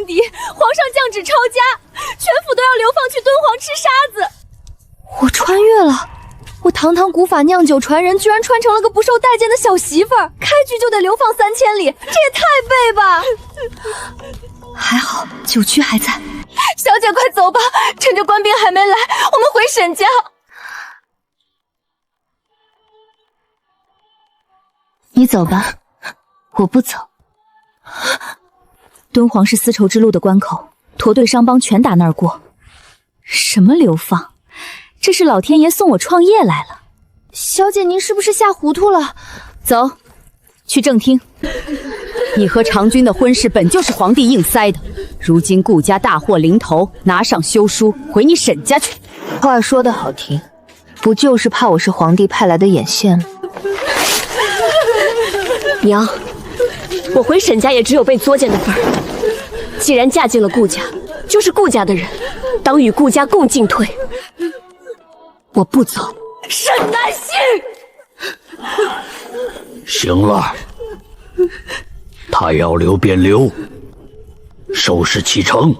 公敌，皇上降旨抄家，全府都要流放去敦煌吃沙子。我穿越了，我堂堂古法酿酒传人，居然穿成了个不受待见的小媳妇儿，开局就得流放3000里，这也太背吧！还好酒曲还在，小姐快走吧，趁着官兵还没来，我们回沈家。你走吧，我不走。敦煌是丝绸之路的关口，驼队商帮全打那儿过。什么流放？这是老天爷送我创业来了。小姐，您是不是吓糊涂了？走，去正厅。你和长君的婚事本就是皇帝硬塞的，如今顾家大祸临头，拿上休书回你沈家去。话说得好听，不就是怕我是皇帝派来的眼线吗？娘，我回沈家也只有被作践的份儿。既然嫁进了顾家，就是顾家的人，当与顾家共进退。我不走。沈南信，行了，他要留便留，收拾启程。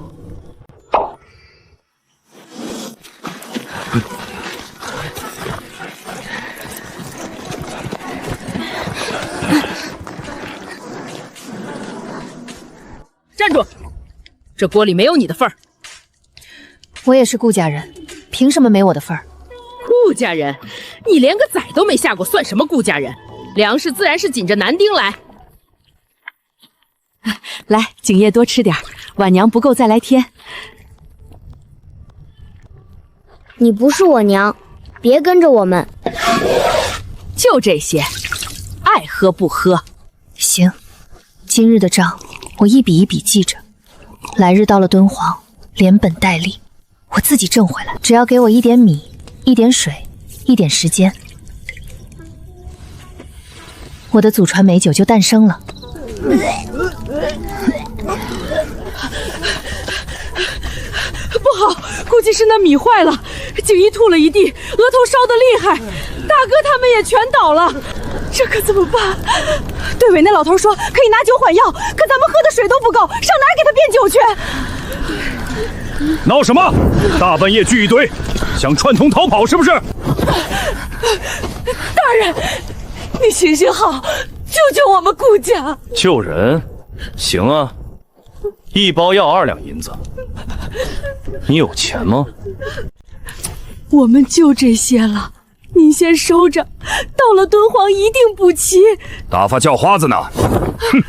站住！这锅里没有你的份儿。我也是顾家人，凭什么没我的份儿？顾家人，你连个崽都没下过，算什么顾家人？粮食自然是紧着男丁来。来，景夜多吃点，晚娘不够再来添。你不是我娘，别跟着我们。就这些，爱喝不喝。行，今日的账我一笔一笔记着，来日到了敦煌，连本带利，我自己挣回来。只要给我一点米，一点水，一点时间，我的祖传美酒就诞生了。不好，估计是那米坏了，景一吐了一地，额头烧得厉害，大哥他们也全倒了，这可怎么办？队委那老头说可以拿酒缓药，可咱们喝的水都不够，上哪儿给他变酒去？闹什么？大半夜聚一堆，想串通逃跑是不是？大人，你行行好，救救我们顾家！救人？行啊，一包药2两银子。你有钱吗？我们就这些了，您先收着，到了敦煌一定补齐。打发叫花子呢？哼，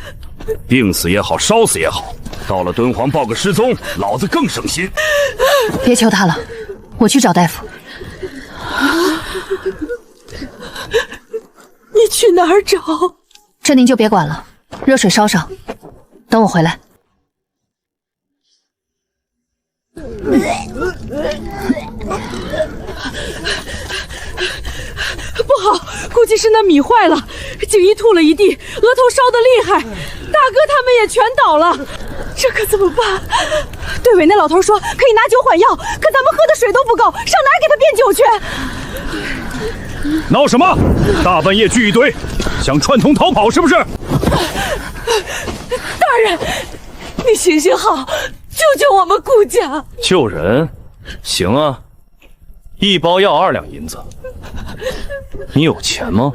病死也好，烧死也好，到了敦煌报个失踪，老子更省心。别求他了，我去找大夫。你去哪儿找？这您就别管了，热水烧上，等我回来。不好，估计是那米坏了，景一吐了一地，额头烧得厉害，大哥他们也全倒了，这可怎么办？队委那老头说可以拿酒缓药，可咱们喝的水都不够，上哪儿给他变酒去？闹什么？大半夜聚一堆，想串通逃跑是不是？大人，你行行好，救救我们顾家！救人？行啊，一包药2两银子。你有钱吗？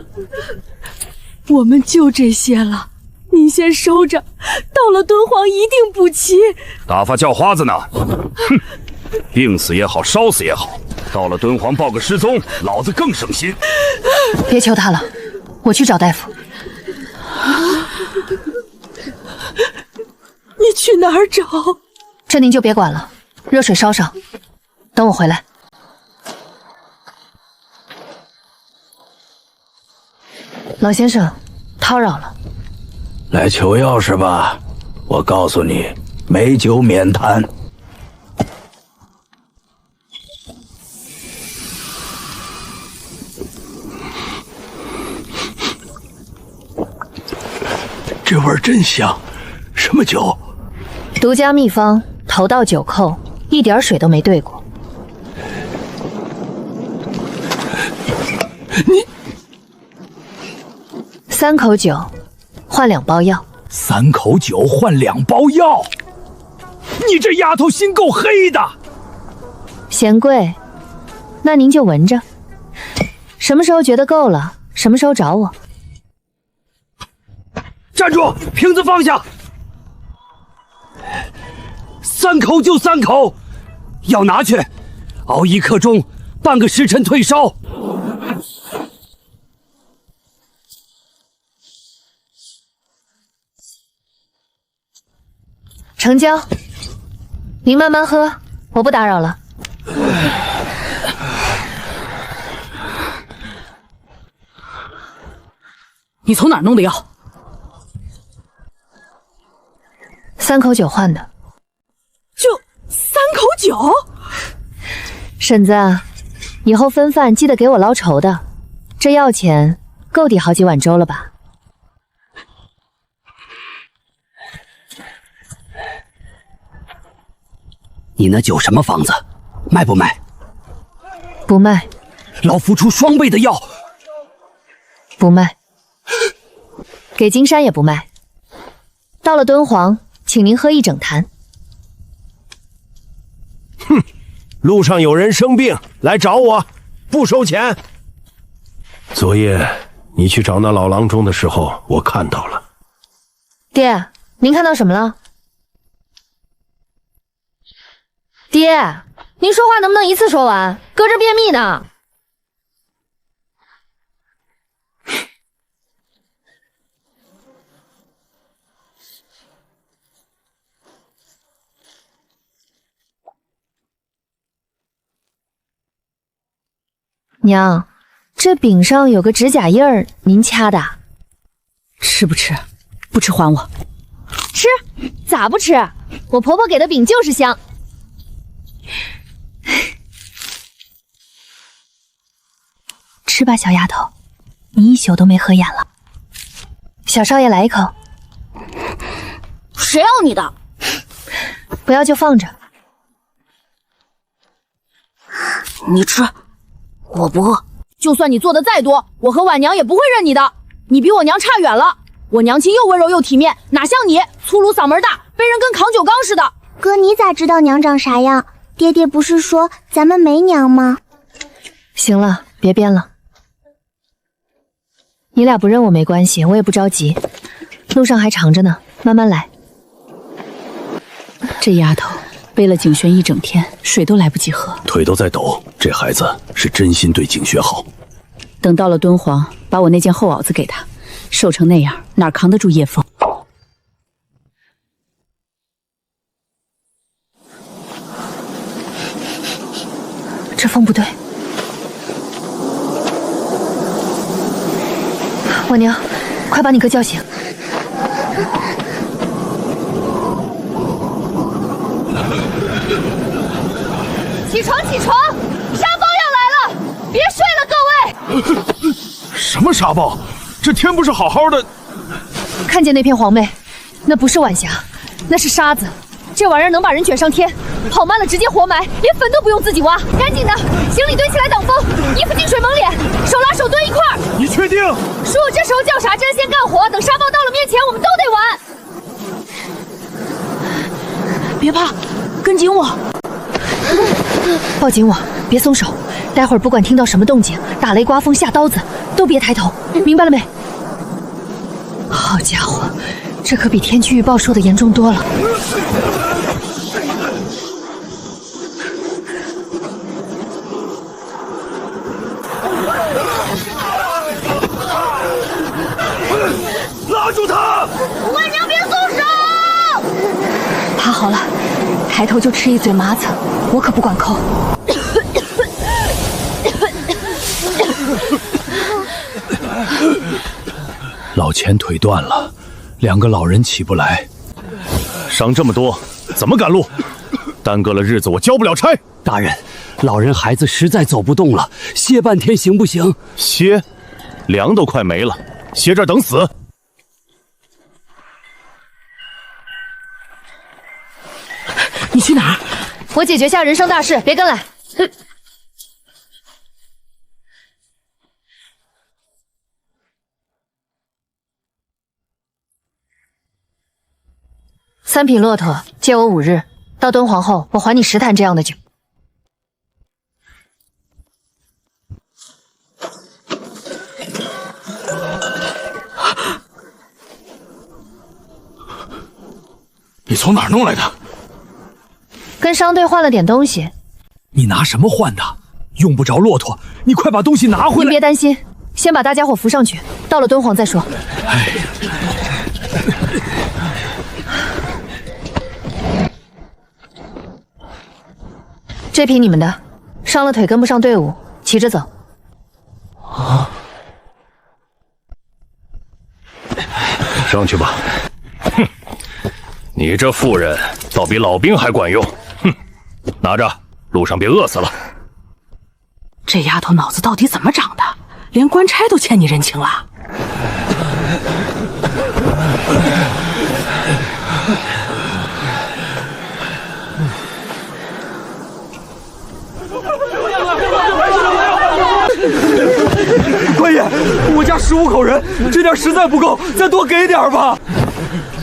我们就这些了，您先收着，到了敦煌一定补齐。打发叫花子呢？哼，病死也好，烧死也好，到了敦煌报个失踪，老子更省心。别求他了，我去找大夫。你去哪儿找？这您就别管了，热水烧上，等我回来。老先生，叨扰了。来求药是吧？我告诉你，美酒免谈。这味儿真香，什么酒？独家秘方，头道9扣，一点水都没兑过。你3口酒换2包药。3口酒换2包药，你这丫头心够黑的。贤贵，那您就闻着，什么时候觉得够了，什么时候找我。站住！瓶子放下。3口就3口，要拿去，熬1刻钟，半个时辰退烧。成交，您慢慢喝，我不打扰了。你从哪儿弄的药？3口酒换的。就3口酒？婶子，以后分饭记得给我捞稠的，这药钱够抵好几碗粥了吧？你那酒什么方子？卖不卖？不卖。老夫出双倍的药。不卖。给金山也不卖。到了敦煌，请您喝一整坛。哼，路上有人生病来找我，不收钱。昨夜你去找那老郎中的时候，我看到了。爹，您看到什么了？爹，您说话能不能一次说完？搁这便秘呢。娘，这饼上有个指甲印儿，您掐的？吃不吃？不吃还我。吃？咋不吃？我婆婆给的饼就是香。吃吧，小丫头，你一宿都没合眼了。小少爷来一口。谁要你的？不要就放着。你吃，我不饿。就算你做的再多，我和婉娘也不会认你的。你比我娘差远了。我娘亲又温柔又体面，哪像你粗鲁嗓门大，被人跟扛酒缸似的。哥，你咋知道娘长啥样？爹爹不是说咱们没娘吗？行了，别编了。你俩不认我没关系，我也不着急，路上还长着呢，慢慢来。这丫头背了景轩一整天，水都来不及喝，腿都在抖。这孩子是真心对景轩好。等到了敦煌，把我那件厚袄子给他，瘦成那样，哪扛得住夜风？这风不对。婉娘，快把你哥叫醒。起床，起床！沙包要来了，别睡了，各位！什么沙暴？这天不是好好的？看见那片黄没？那不是晚霞，那是沙子。这玩意儿能把人卷上天，跑慢了直接活埋，连坟都不用自己挖。赶紧的，行李堆起来挡风，衣服进水蒙脸，手拉手蹲一块儿。你确定？叔，这时候叫啥？针线干活，等沙包到了面前，我们都得玩。别怕，跟紧我。抱紧我，别松手。待会儿不管听到什么动静，打雷、刮风、下刀子，都别抬头，明白了没？好家伙，这可比天气预报说的严重多了。拉住他！婉娘别松手！趴好了，抬头就吃一嘴麻子，我可不管扣。老钱腿断了，2个老人起不来，伤这么多，怎么赶路？耽搁了日子，我交不了差。大人，老人孩子实在走不动了，歇半天行不行？歇？粮都快没了，歇这儿等死？你去哪儿？我解决下人生大事，别跟来。3匹骆驼，借我5日，到敦煌后，我还你10坛这样的酒。你从哪儿弄来的？跟商队换了点东西。你拿什么换的？用不着骆驼，你快把东西拿回来。您别担心，先把大家伙扶上去，到了敦煌再说。哎，这批你们的，伤了腿跟不上队伍，骑着走。啊！上去吧。哼，你这妇人倒比老兵还管用。哼，拿着，路上别饿死了。这丫头脑子到底怎么长的？连官差都欠你人情了。官爷，我家15口人，这点实在不够，再多给点吧。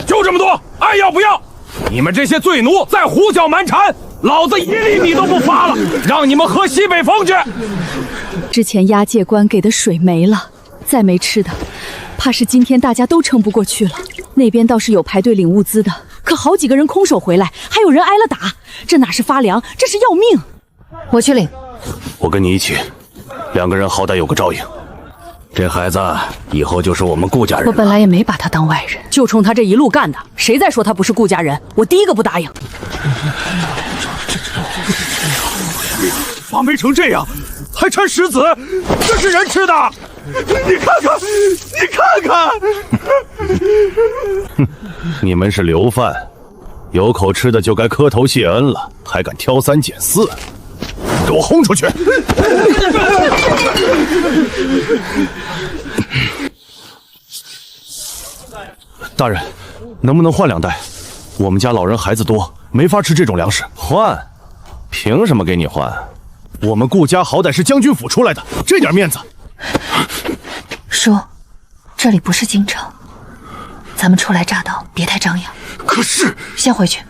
就这么多，爱要不要？你们这些罪奴再胡搅蛮缠，老子1粒米都不发了，让你们喝西北风去。之前押解官给的水没了，再没吃的，怕是今天大家都撑不过去了。那边倒是有排队领物资的，可好几个人空手回来，还有人挨了打，这哪是发粮，这是要命。我去领。我跟你一起，2个人好歹有个照应。这孩子以后就是我们顾家人了。我本来也没把他当外人，就冲他这一路干的，谁再说他不是顾家人，我第一个不答应。发霉成这样，还掺石子，这是人吃的！你看看，你看看！哼，你们是流犯，有口吃的就该磕头谢恩了，还敢挑3拣4，给我轰出去！大人，能不能换2袋？我们家老人孩子多，没法吃这种粮食。换？凭什么给你换？我们顾家好歹是将军府出来的，这点面子。叔，这里不是京城，咱们初来乍到，别太张扬。可是，先回去。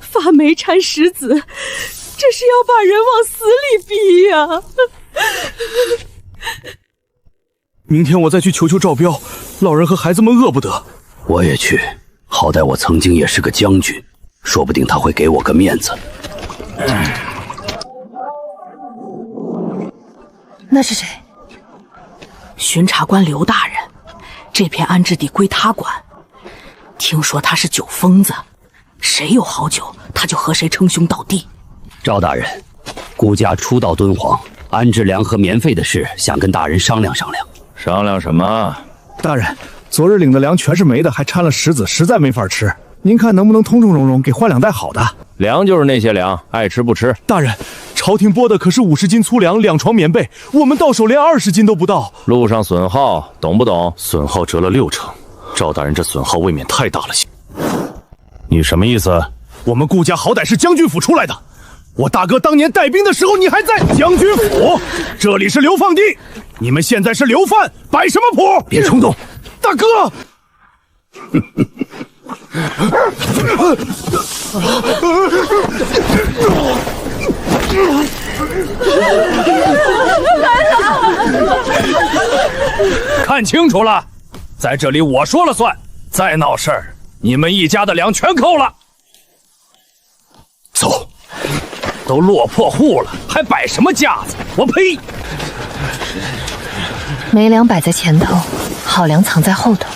发霉掺石子，这是要把人往死里逼呀！明天我再去求求赵彪，老人和孩子们饿不得。我也去，好歹我曾经也是个将军，说不定他会给我个面子。那是谁？巡查官刘大人，这片安置地归他管。听说他是酒疯子，谁有好酒，他就和谁称兄道弟。赵大人，顾家初到敦煌，安置粮和棉费的事，想跟大人商量商量。商量什么？大人，昨日领的粮全是霉的，还掺了石子，实在没法吃。您看能不能通通融融，给换2袋好的？粮就是那些粮，爱吃不吃。大人，朝廷拨的可是50斤粗粮，2床棉被，我们到手连20斤都不到。路上损耗，懂不懂？损耗折了60%，赵大人这损耗未免太大了些。你什么意思？我们顾家好歹是将军府出来的，我大哥当年带兵的时候，你还在将军府，这里是流放地，你们现在是流犯，摆什么谱？别冲动，大哥。看清楚了，在这里我说了算，再闹事儿，你们一家的粮全扣了。走，都落魄户了，还摆什么架子？我呸！没粮摆在前头，好粮藏在后头。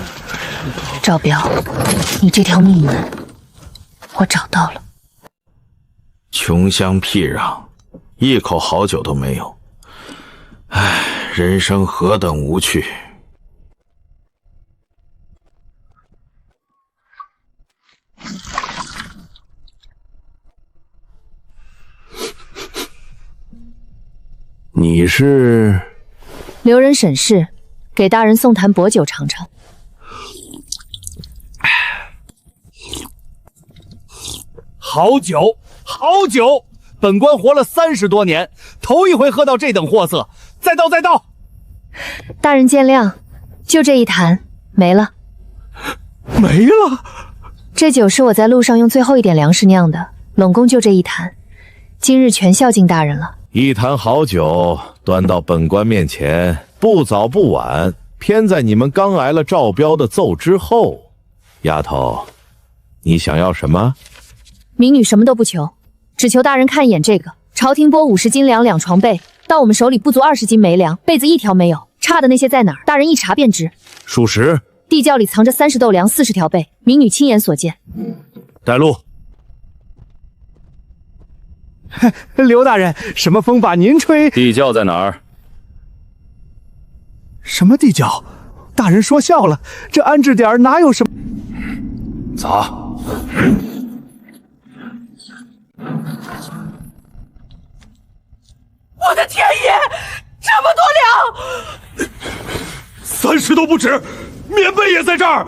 赵彪，你这条命我找到了。穷乡僻壤，一口好酒都没有，唉，人生何等无趣。你是留人审视，给大人送坛薄酒尝尝。好酒，好酒！本官活了30多年，头一回喝到这等货色。再倒，再倒！大人见谅，就这一坛没了。没了？这酒是我在路上用最后一点粮食酿的，拢共就这一坛，今日全孝敬大人了。一坛好酒端到本官面前，不早不晚，偏在你们刚挨了赵彪的奏之后。丫头，你想要什么？民女什么都不求，只求大人看一眼这个。朝廷拨50斤粮2床被，到我们手里不足20斤没粮，被子一条没有，差的那些在哪儿？大人一查便知。属实。地窖里藏着30斗粮40条被，民女亲眼所见。带路。刘大人，什么风把您吹？地窖在哪儿？什么地窖？大人说笑了，这安置点哪有什么？走。我的天爷，这么多粮！30都不止，棉被也在这儿。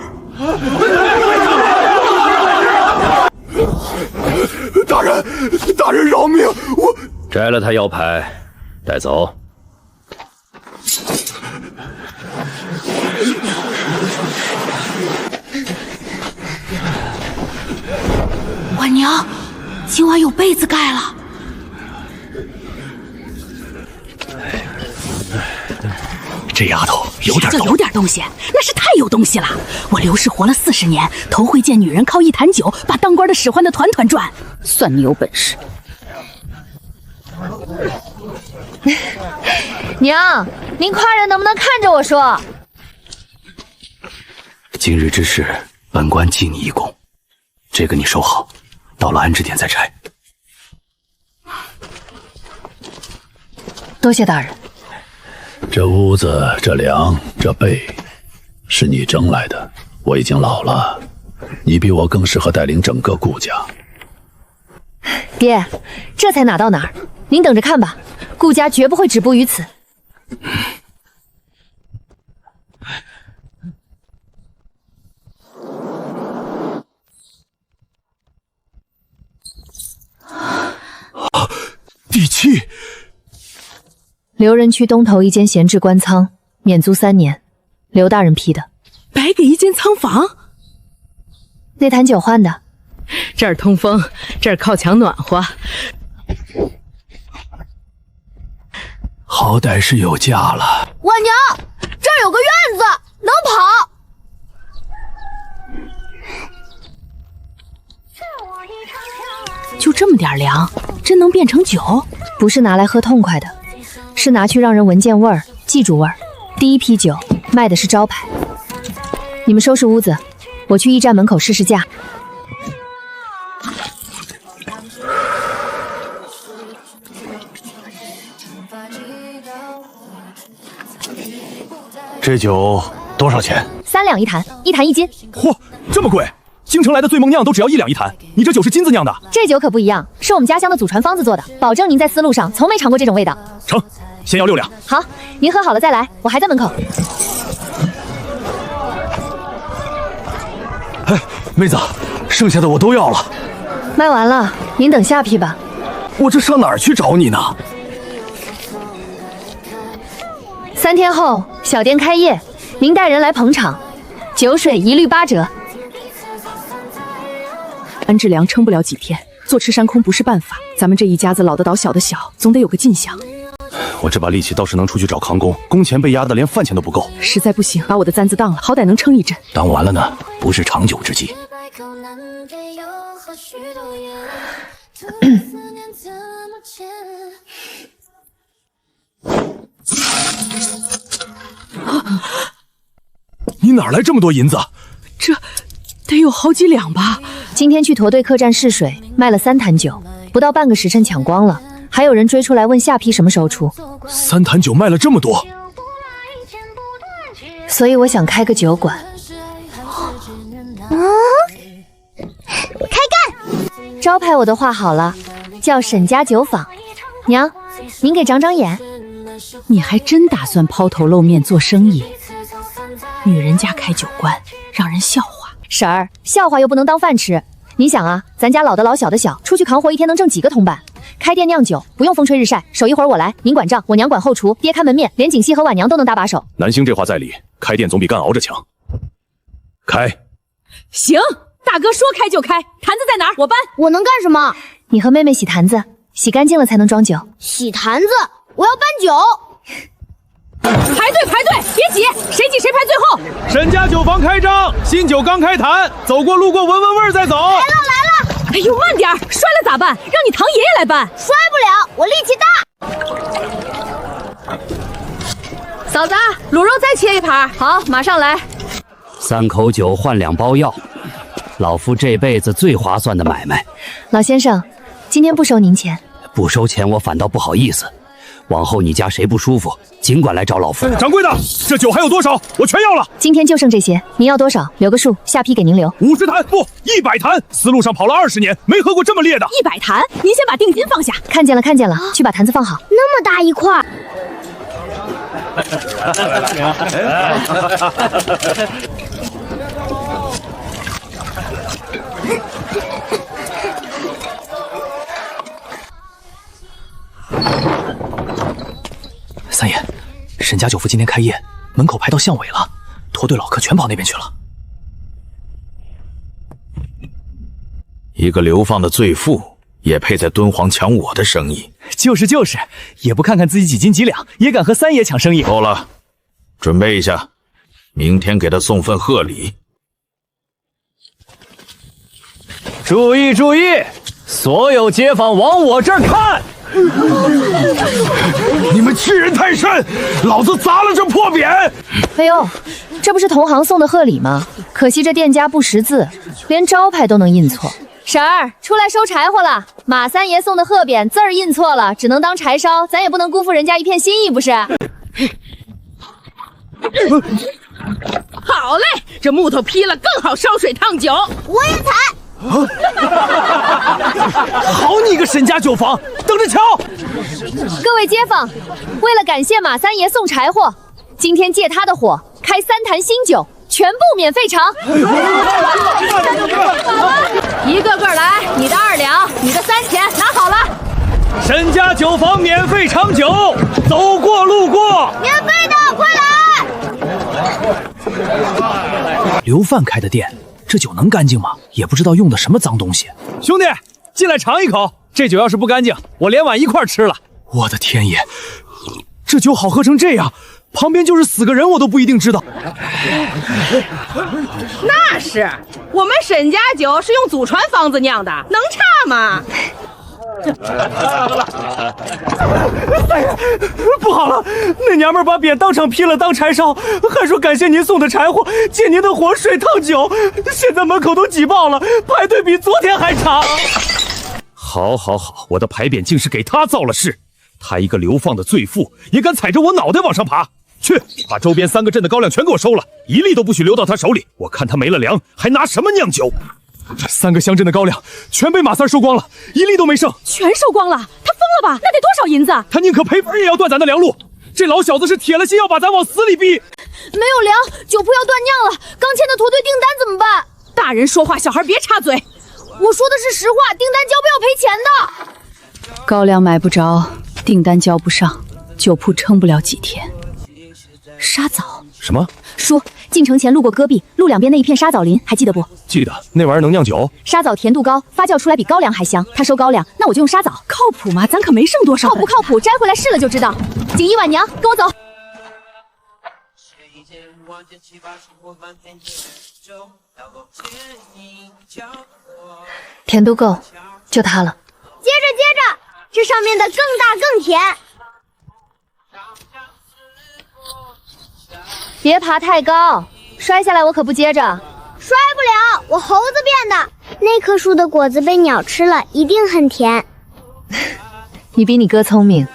大人饶命！我摘了他腰牌，带走。婉娘，今晚有被子盖了。这丫头有点东西。有点东西，那是太有东西了。我刘氏活了40年，头回见女人靠一坛酒把当官的使唤得团团转。算你有本事。娘，您夸人能不能看着我说？今日之事，本官记你一功。这个你收好，到了安置点再拆。多谢大人。这屋子、这粮、这被，是你争来的。我已经老了，你比我更适合带领整个顾家。爹，这才哪到哪儿？您等着看吧，顾家绝不会止步于此。地契。留人区东头一间闲置官仓，免租3年，刘大人批的。白给一间仓房？那坛酒换的。这儿通风，这儿靠墙暖和。好歹是有家了。婉娘，这儿有个院子，能跑。就这么点粮，真能变成酒？不是拿来喝痛快的，是拿去让人闻见味儿，记住味儿。第一批酒卖的是招牌。你们收拾屋子，我去驿站门口试试驾。这酒多少钱？3两一坛，1坛1斤。嚯，这么贵！京城来的醉梦酿都只要1两一坛，你这酒是金子酿的？这酒可不一样，是我们家乡的祖传方子做的，保证您在丝路上从没尝过这种味道。成，先要6两。好，您喝好了再来，我还在门口。哎，妹子，剩下的我都要了。卖完了，您等下批吧。我这上哪儿去找你呢？3天后小店开业，您带人来捧场，酒水一律8折。安置粮撑不了几天，坐吃山空不是办法。咱们这一家子老的倒小的小，总得有个进项。我这把力气倒是能出去找康工，工钱被压得连饭钱都不够。实在不行，把我的簪子当了，好歹能撑一阵。当完了呢，不是长久之计。你哪来这么多银子？这得有好几两吧。今天去驼队客栈试水，卖了3坛酒，不到半个时辰抢光了。还有人追出来问下批什么时候出。3坛酒卖了这么多，所以我想开个酒馆。开干！招牌我都画好了，叫沈家酒坊。娘，您给长长眼。你还真打算抛头露面做生意？女人家开酒馆，让人笑话。婶儿，笑话又不能当饭吃。你想啊，咱家老的老小的小，出去扛活一天能挣几个铜板？开店酿酒不用风吹日晒，手一会儿我来，您管账，我娘管后厨，爹看门面，连锦溪和婉娘都能搭把手。南星这话在理，开店总比干熬着强。开。行，大哥说开就开，坛子在哪儿？我搬。我能干什么？你和妹妹洗坛子，洗干净了才能装酒。洗坛子，我要搬酒。排队排队，别挤，谁挤谁排最后。沈家酒房开张，新酒刚开坛，走过路过闻闻味儿再走。来了！哎呦，慢点，摔了咋办？让你堂爷爷来搬。摔不了，我力气大。嫂子，卤肉再切一盘。好，马上来。3口酒换2包药，老夫这辈子最划算的买卖。老先生，今天不收您钱。不收钱我反倒不好意思。往后你家谁不舒服，尽管来找老夫。掌柜的，这酒还有多少？我全要了。今天就剩这些，您要多少？留个数，下批给您留。50坛不，100坛。丝路上跑了20年，没喝过这么烈的。100坛，您先把定金放下。看见了，看见了，去把坛子放好。那么大一块。三爷，沈家酒府今天开业，门口排到巷尾了，驼队老客全跑那边去了。一个流放的罪妇，也配在敦煌抢我的生意？就是，也不看看自己几斤几两，也敢和三爷抢生意。够了，准备一下，明天给他送份贺礼。注意，所有街坊往我这儿看！你们欺人太甚，老子砸了这破匾！哎呦，这不是同行送的贺礼吗？可惜这店家不识字，连招牌都能印错。婶儿，出来收柴火了。马三爷送的贺匾字儿印错了，只能当柴烧，咱也不能辜负人家一片心意，不是？好嘞，这木头劈了更好烧水烫酒。我也踩。好你个沈家酒房，等着瞧！各位街坊，为了感谢马三爷送柴火，今天借他的火开3坛新酒，全部免费尝。一个个来，你的2两，你的3钱，拿好了。沈家酒房免费尝酒，走过路过免费的，快来！刘范开的店，这酒能干净吗？也不知道用的什么脏东西。兄弟，进来尝一口。这酒要是不干净，我连碗一块吃了。我的天爷，这酒好喝成这样，旁边就是死个人我都不一定知道。那是，我们沈家酒是用祖传方子酿的，能差吗？不好了，那娘们把匾当场劈了当柴烧，还说感谢您送的柴火，借您的火水烫酒，现在门口都挤爆了，排队比昨天还长。好，我的牌匾竟是给他造了势，他一个流放的罪妇也敢踩着我脑袋往上爬。去，把周边3个镇的高粱全给我收了，一粒都不许留到他手里。我看他没了粮，还拿什么酿酒？这3个乡镇的高粱全被马三收光了，一粒都没剩。全收光了？他疯了吧？那得多少银子？他宁可赔本也要断咱的粮路。这老小子是铁了心要把咱往死里逼。没有粮，酒铺要断酿了，刚签的驼队订单怎么办？大人说话，小孩别插嘴。我说的是实话，订单交不要赔钱的。高粱买不着，订单交不上，酒铺撑不了几天。沙枣？什么？叔，进城前路过戈壁，路两边那一片沙枣林，还记得不？记得。那玩意儿能酿酒？沙枣甜度高，发酵出来比高粱还香。他收高粱，那我就用沙枣。靠谱吗？咱可没剩多少。靠不靠谱？摘回来试了就知道。锦衣婉娘，跟我走。甜度够，就它了。接着，这上面的更大更甜。别爬太高，摔下来我可不接着。摔不了，我猴子变的。那棵树的果子被鸟吃了，一定很甜。你比你哥聪明。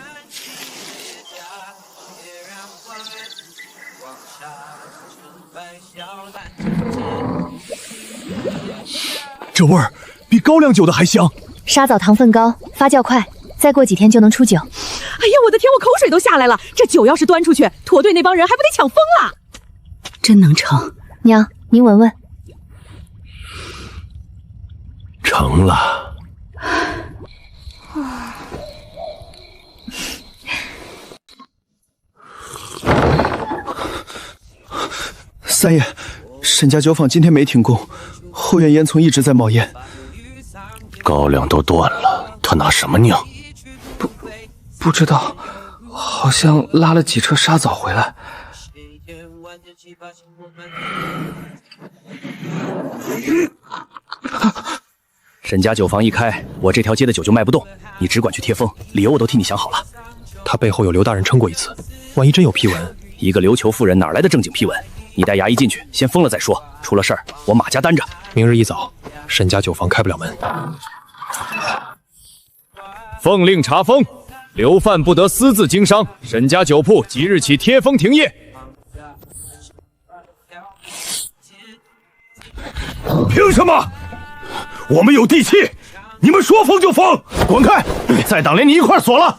这味儿比高粱酒的还香。沙枣糖分高，发酵快，再过几天就能出酒。哎呀，我的天，我口水都下来了。这酒要是端出去，驼队那帮人还不得抢疯了？真能成。娘，您闻闻。成了。三爷，沈家酒坊今天没停工，后院烟囱一直在冒烟。高粱都断了，他拿什么酿？不知道，好像拉了几车沙枣回来。沈家酒坊一开，我这条街的酒就卖不动，你只管去贴封，理由我都替你想好了。他背后有刘大人撑过一次，万一真有批文，一个琉球妇人哪来的正经批文？你带衙役进去，先封了再说。出了事儿，我马家担着。明日一早，沈家酒坊开不了门。奉令查封，流贩不得私自经商。沈家酒铺即日起贴封停业。凭什么？我们有地契，你们说封就封！滚开！再挡连你一块锁了！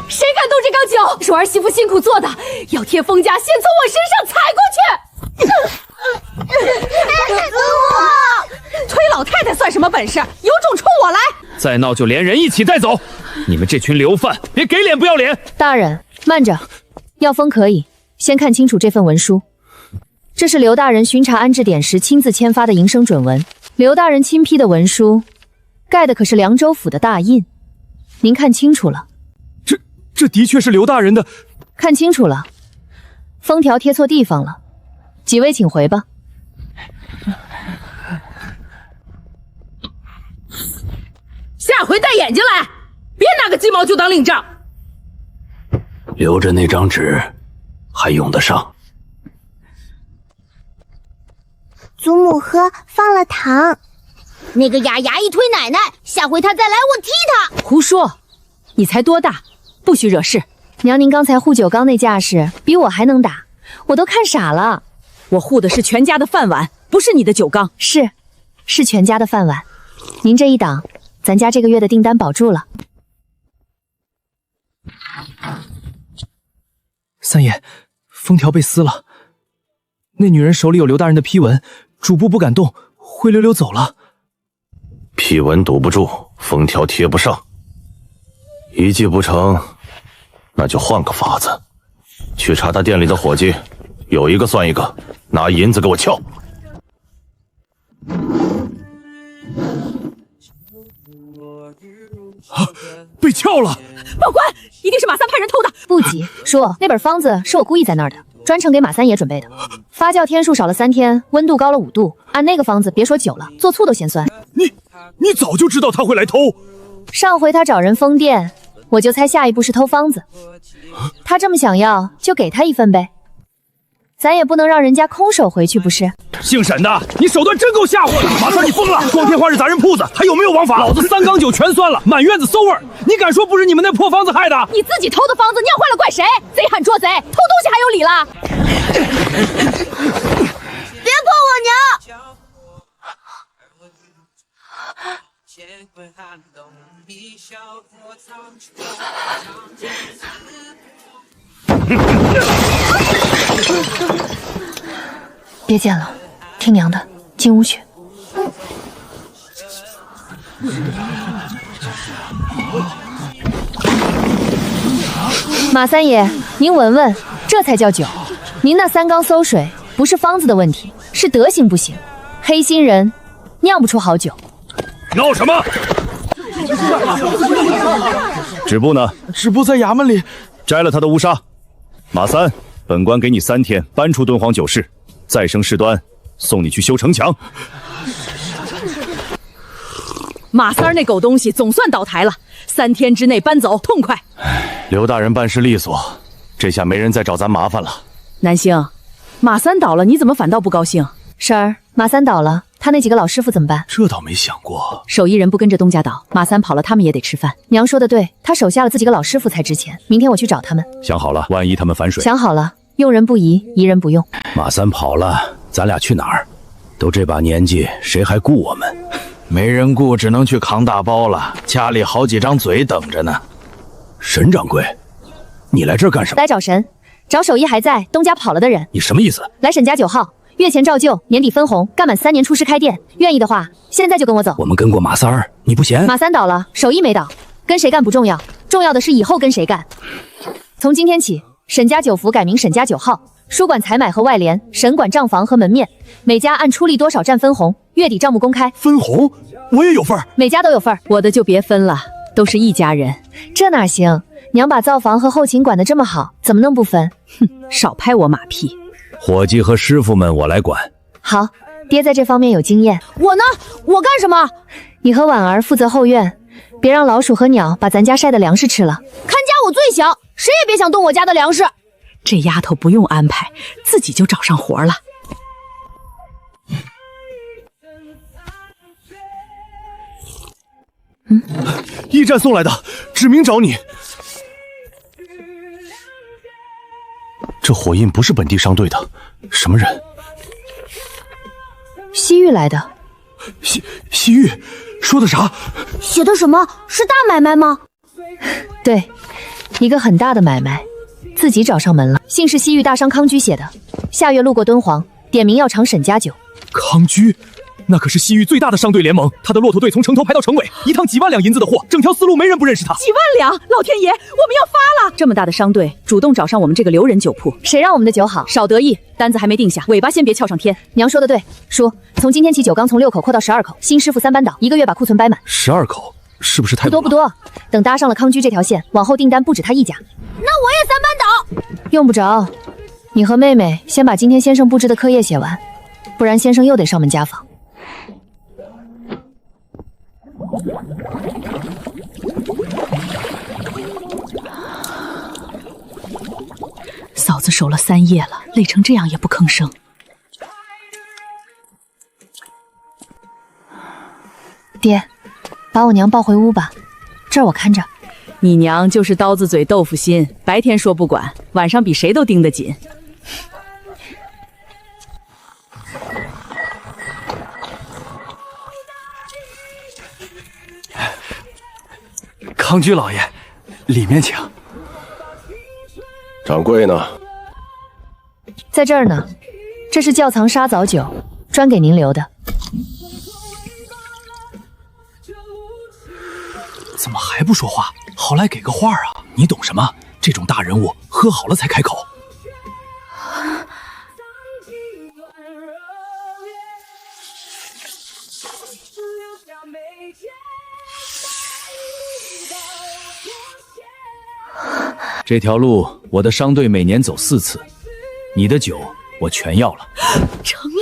谁敢动这缸酒？是我儿媳妇辛苦做的，要贴封家，先从我身上踩过去。推老太太算什么本事？有种冲我来！再闹就连人一起带走！你们这群流贩，别给脸不要脸！大人，慢着，要封可以，先看清楚这份文书。这是刘大人巡查安置点时亲自签发的营生准文，刘大人亲批的文书，盖的可是凉州府的大印。您看清楚了？这的确是刘大人的。看清楚了，封条贴错地方了。几位请回吧。下回带眼睛来，别拿个鸡毛就当令状。留着那张纸，还用得上。祖母喝放了糖，那个哑牙一推奶奶，下回他再来我踢他。胡说，你才多大，不许惹事。娘，您刚才护酒缸那架势比我还能打，我都看傻了。我护的是全家的饭碗，不是你的酒缸。是全家的饭碗。您这一挡，咱家这个月的订单保住了。三爷，封条被撕了，那女人手里有刘大人的批文，主簿不敢动，灰溜溜走了。批文堵不住，封条贴不上，一计不成，那就换个法子，去查他店里的伙计，有一个算一个，拿银子给我撬。被撬了！报官，一定是马三派人偷的。不急，叔，那本方子是我故意在那儿的，专程给马三爷准备的。发酵天数少了3天，温度高了5度，按那个方子，别说酒了，做醋都嫌酸。你早就知道他会来偷。上回他找人封店，我就猜下一步是偷方子。他这么想要，就给他一份呗。咱也不能让人家空手回去，不是？姓沈的，你手段真够吓唬的！马三，你疯了！光天化日砸人铺子，还有没有王法？老子3缸酒全酸了，满院子馊味儿！你敢说不是你们那破方子害的？你自己偷的方子酿坏了，怪谁？贼喊捉贼，偷东西还有理了？别碰我娘！别见了，听娘的，进屋去。马三爷，您闻闻，这才叫酒。您那3缸馊水不是方子的问题，是德行不行。黑心人酿不出好酒。闹什么？止步呢？止步在衙门里。摘了他的乌纱。马三，本官给你3天搬出敦煌酒市，再生事端，送你去修城墙。马三儿那狗东西总算倒台了，3天之内搬走，痛快。刘大人办事利索，这下没人再找咱麻烦了。南星，马三倒了，你怎么反倒不高兴？婶儿，马三倒了，他那几个老师傅怎么办？这倒没想过。手艺人不跟着东家倒，马三跑了，他们也得吃饭。娘说的对，他手下了自己个老师傅才值钱。明天我去找他们。想好了，万一他们反水。想好了，用人不疑，疑人不用。马三跑了，咱俩去哪儿？都这把年纪，谁还顾我们？没人顾，只能去扛大包了。家里好几张嘴等着呢。沈掌柜，你来这儿干什么？来找神，找手艺还在，东家跑了的人。你什么意思？来沈家9号，月前照旧，年底分红，干满3年出师开店。愿意的话，现在就跟我走。我们跟过马三儿，你不嫌？马三倒了，手艺没倒，跟谁干不重要，重要的是以后跟谁干。从今天起，沈家酒府改名沈家酒号，书管采买和外联，沈管账房和门面，每家按出力多少占分红，月底账目公开。分红？我也有份儿。每家都有份儿。我的就别分了，都是一家人。这哪行？娘把灶房和后勤管得这么好，怎么能不分？哼，少拍我马屁。伙计和师傅们我来管。好，爹在这方面有经验。我呢？我干什么？你和婉儿负责后院，别让老鼠和鸟把咱家晒的粮食吃了。看家我最小，谁也别想动我家的粮食。这丫头不用安排，自己就找上活了。驿站送来的，指明找你。这火印不是本地商队的，什么人？西域来的。西域说的啥？写的什么？是大买卖吗？对，一个很大的买卖，自己找上门了。信是西域大商康居写的，下月路过敦煌，点名要尝沈家酒。康居？那可是西域最大的商队联盟，他的骆驼队从城头排到城尾，一趟几万两银子的货，整条丝路没人不认识他。几万两！老天爷，我们要发了！这么大的商队主动找上我们这个留人酒铺，谁让我们的酒好？少得意，单子还没定下，尾巴先别翘上天。娘说的对，叔，从今天起酒缸从6口扩到12口，新师傅3班倒，1个月把库存掰满。12口是不是太不多？等搭上了康居这条线，往后订单不止他一家。那我也3班倒。用不着，你和妹妹先把今天先生布置的课业写完，不然先生又得上门家访。嫂子守了3夜了，累成这样也不吭声。爹，把我娘抱回屋吧，这儿我看着。你娘就是刀子嘴豆腐心，白天说不管，晚上比谁都盯得紧。康居老爷，里面请。掌柜呢？在这儿呢，这是窖藏沙枣酒，专给您留的。怎么还不说话？好赖给个话啊！你懂什么？这种大人物喝好了才开口。这条路我的商队每年走4次，你的酒我全要了。成了！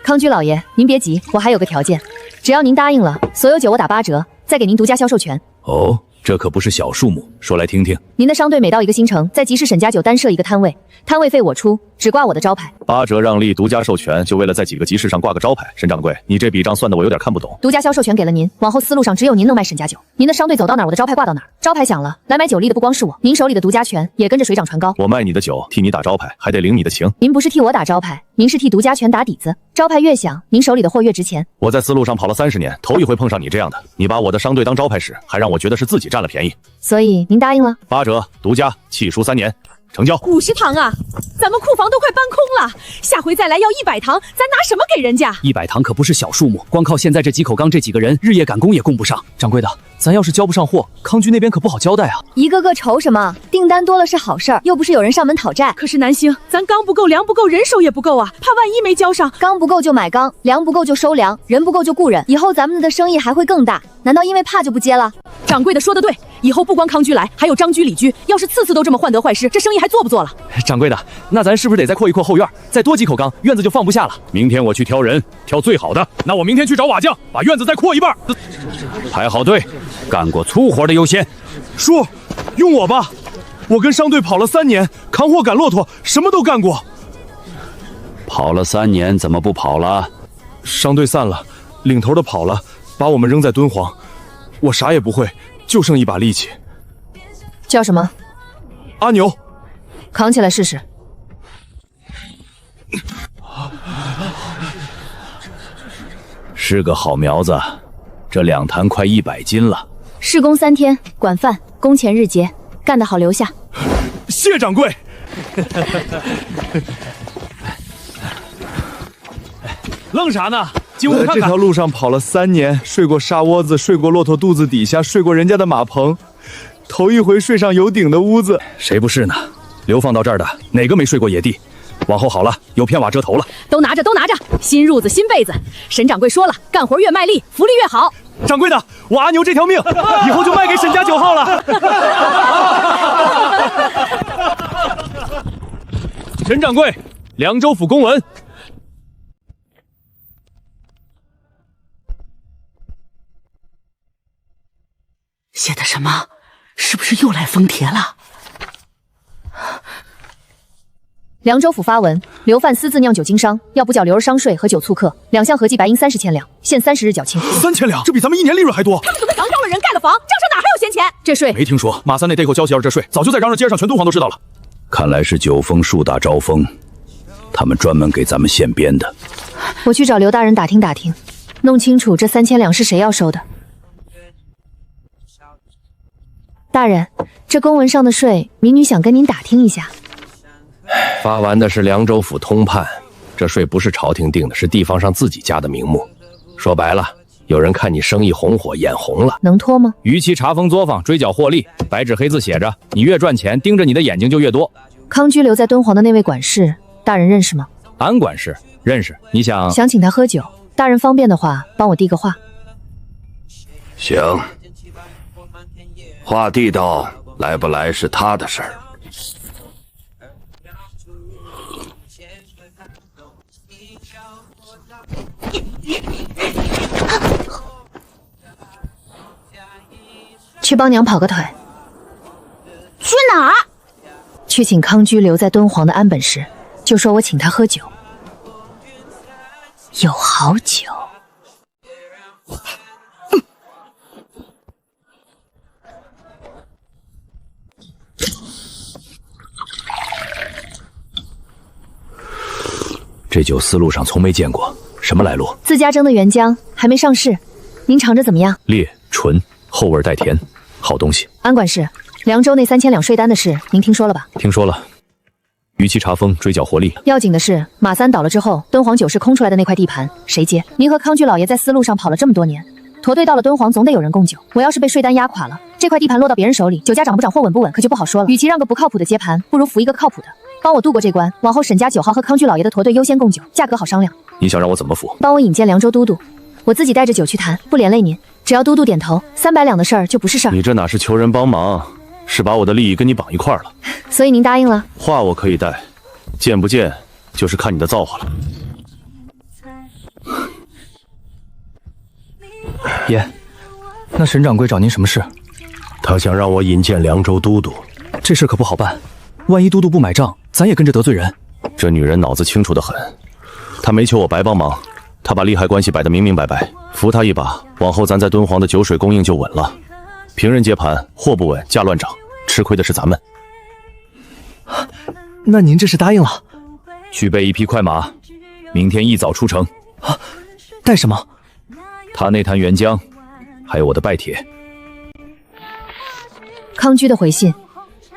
康居老爷，您别急，我还有个条件，只要您答应了，所有酒我打8折，再给您独家销售权。哦，这可不是小数目，说来听听。您的商队每到一个新城，在集市沈家酒单设一个摊位，摊位费我出，只挂我的招牌。8折让利，独家授权，就为了在几个集市上挂个招牌。沈掌柜，你这笔账算得我有点看不懂。独家销售权给了您，往后丝路上只有您能卖沈家酒。您的商队走到哪儿，我的招牌挂到哪儿。招牌响了，来买酒力的不光是我，您手里的独家权也跟着水涨船高。我卖你的酒，替你打招牌，还得领你的情。您不是替我打招牌，您是替独家权打底子。招牌越响，您手里的货越值钱。我在丝路上跑了30年，头一回碰上你这样的。你把我的商队当招牌使，还让我觉得是自己占了便宜。所以您答应了？8折，独家，契书3年，成交。50堂啊，咱们库房都快搬空了，下回再来要100堂，咱拿什么给人家？100堂可不是小数目，光靠现在这几口缸这几个人，日夜赶工也供不上。掌柜的，咱要是交不上货，康居那边可不好交代啊。一个个愁什么？订单多了是好事儿，又不是有人上门讨债。可是南星，咱缸不够，粮不够，人手也不够啊，怕万一没交上。缸不够就买缸，粮不够就收粮，人不够就雇人，以后咱们的生意还会更大。难道因为怕就不接了？掌柜的说的对，以后不光康居来，还有张居、李居，要是次次都这么患得患失，这生意还做不做了？掌柜的，那咱是不是得再扩一扩后院，再多几口缸，院子就放不下了？明天我去挑人，挑最好的。那我明天去找瓦匠，把院子再扩一半。排好队，干过粗活的优先。叔，用我吧，我跟商队跑了3年，扛货赶骆驼，什么都干过。跑了3年，怎么不跑了？商队散了，领头的跑了，把我们扔在敦煌，我啥也不会，就剩一把力气。叫什么？阿牛。扛起来试试。是个好苗子，这2坛快100斤了。试工3天，管饭，工钱日结，干得好留下。谢掌柜。愣啥呢？进屋看看。这条路上跑了3年，睡过沙窝子，睡过骆驼肚子底下，睡过人家的马棚，头一回睡上有顶的屋子。谁不是呢？流放到这儿的哪个没睡过野地？往后好了，有片瓦遮头了。都拿着，都拿着，新褥子新被子。沈掌柜说了，干活越卖力，福利越好。掌柜的，我阿牛这条命以后就卖给沈家9号了。沈掌柜，凉州府公文。写的什么？是不是又来封帖了？凉州府发文，流犯私自酿酒经商，要补缴流儿商税和酒醋客，2项合计白银30千两，限30日缴清。3000两，这比咱们1年利润还多。他们怎么当招了人盖了房，账上哪还有闲钱？这税没听说，马三那逮口消息要是这税，早就在嚷嚷街上，全敦煌都知道了。看来是九峰树大招风，他们专门给咱们现编的。我去找刘大人打听打听，弄清楚这3000两是谁要收的。大人，这公文上的税，民女想跟您打听一下。发完的是凉州府通判，这税不是朝廷定的，是地方上自己加的名目。说白了，有人看你生意红火，眼红了。能拖吗？逾期查封作坊，追缴获利，白纸黑字写着，你越赚钱，盯着你的眼睛就越多。康居留在敦煌的那位管事，大人认识吗？安管事认识，你想请他喝酒，大人方便的话，帮我递个话。行，话递到，来不来是他的事儿。去帮娘跑个腿。去哪儿？去请康居留在敦煌的安本氏，就说我请他喝酒，有好酒。这酒丝路上从没见过，什么来路？自家蒸的原浆，还没上市，您尝着怎么样？烈纯，后味带甜，好东西。安管事，凉州那3000两税单的事，您听说了吧？听说了，逾期查封，追缴获利。要紧的是，马三倒了之后，敦煌酒市空出来的那块地盘谁接？您和康居老爷在丝路上跑了这么多年，驼队到了敦煌总得有人供酒。我要是被税单压垮了，这块地盘落到别人手里，酒价涨不涨或稳不稳，可就不好说了。与其让个不靠谱的接盘，不如扶一个靠谱的，帮我渡过这关。往后沈家9号和康居老爷的驼队优先供酒，价格好商量。你想让我怎么扶？帮我引荐凉州都督，我自己带着酒去谈，不连累您。只要都督点头，300两的事儿就不是事儿。你这哪是求人帮忙，是把我的利益跟你绑一块儿了。所以您答应了？话我可以带，见不见就是看你的造化了。爷，那沈掌柜找您什么事？他想让我引荐凉州都督，这事可不好办，万一都督不买账，咱也跟着得罪人。这女人脑子清楚得很，她没求我白帮忙，她把利害关系摆得明明白白，扶她一把，往后咱在敦煌的酒水供应就稳了。平人接盘，货不稳，价乱涨，吃亏的是咱们。那您这是答应了？去备一匹快马，明天一早出城。啊，带什么？他那坛原浆，还有我的拜帖。康居的回信：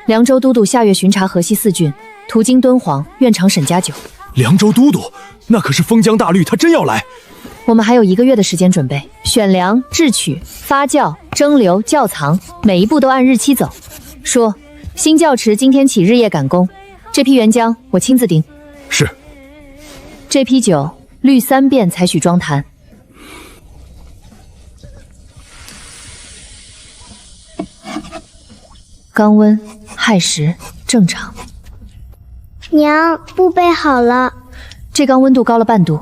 凉州都督下月巡查河西4郡，途经敦煌，愿尝沈家酒。凉州都督，那可是封疆大吏，他真要来。我们还有1个月的时间准备，选粮、制曲、发酵、蒸馏、窖藏，每一步都按日期走。说新窖池今天起日夜赶工，这批原浆我亲自盯。是。这批酒滤3遍才许装坛。肛温、亥时正常。娘，布备好了。这缸温度高了半度，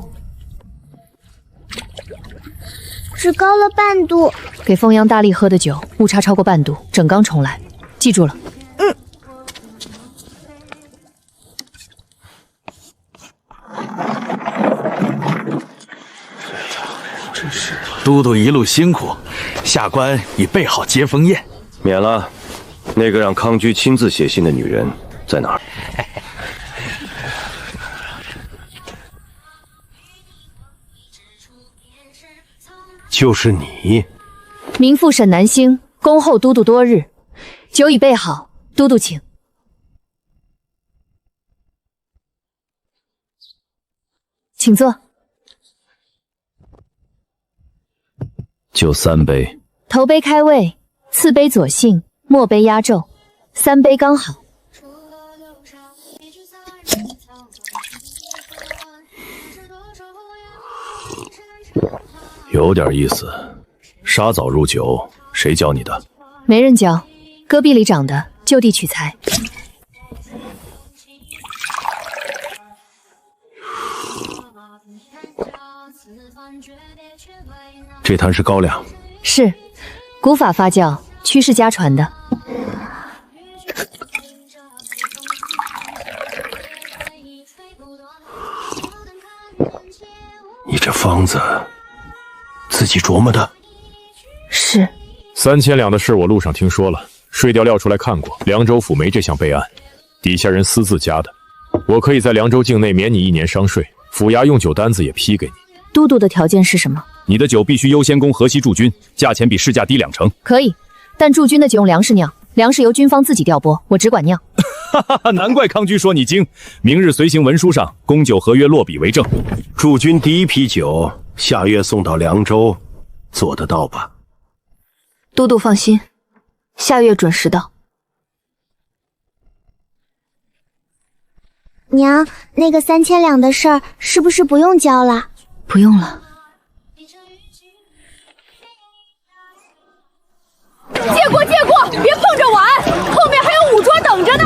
只高了半度。给封阳大吏喝的酒误差超过半度，整缸重来。记住了。都督一路辛苦，下官已备好接风宴。免了。那个让康居亲自写信的女人在哪儿？就是你。民妇沈南星恭候都督多日，酒已备好，都督请。请坐。就3杯。头杯开胃，次杯佐幸，末杯压轴，3杯刚好。有点意思。杀枣入酒，谁教你的？没人教，戈壁里长的，就地取材。这坛是高粱，是，古法发酵，屈氏家传的。你这方子自己琢磨的？是。3000两的事我路上听说了，税调调出来看过，凉州府没这项备案，底下人私自加的。我可以在凉州境内免你1年商税，府衙用酒单子也批给你。都督的条件是什么？你的酒必须优先供河西驻军，价钱比市价低2成。可以，但驻军的酒用粮食酿，粮食由军方自己调拨，我只管酿。哈哈哈，难怪康居说你精。明日随行文书上供酒合约落笔为证。驻军第1批酒下月送到凉州，做得到吧？都督放心，下月准时到。娘，那个3000两的事儿是不是不用交了？不用了。借过，别碰着碗，后面还有武装等着呢。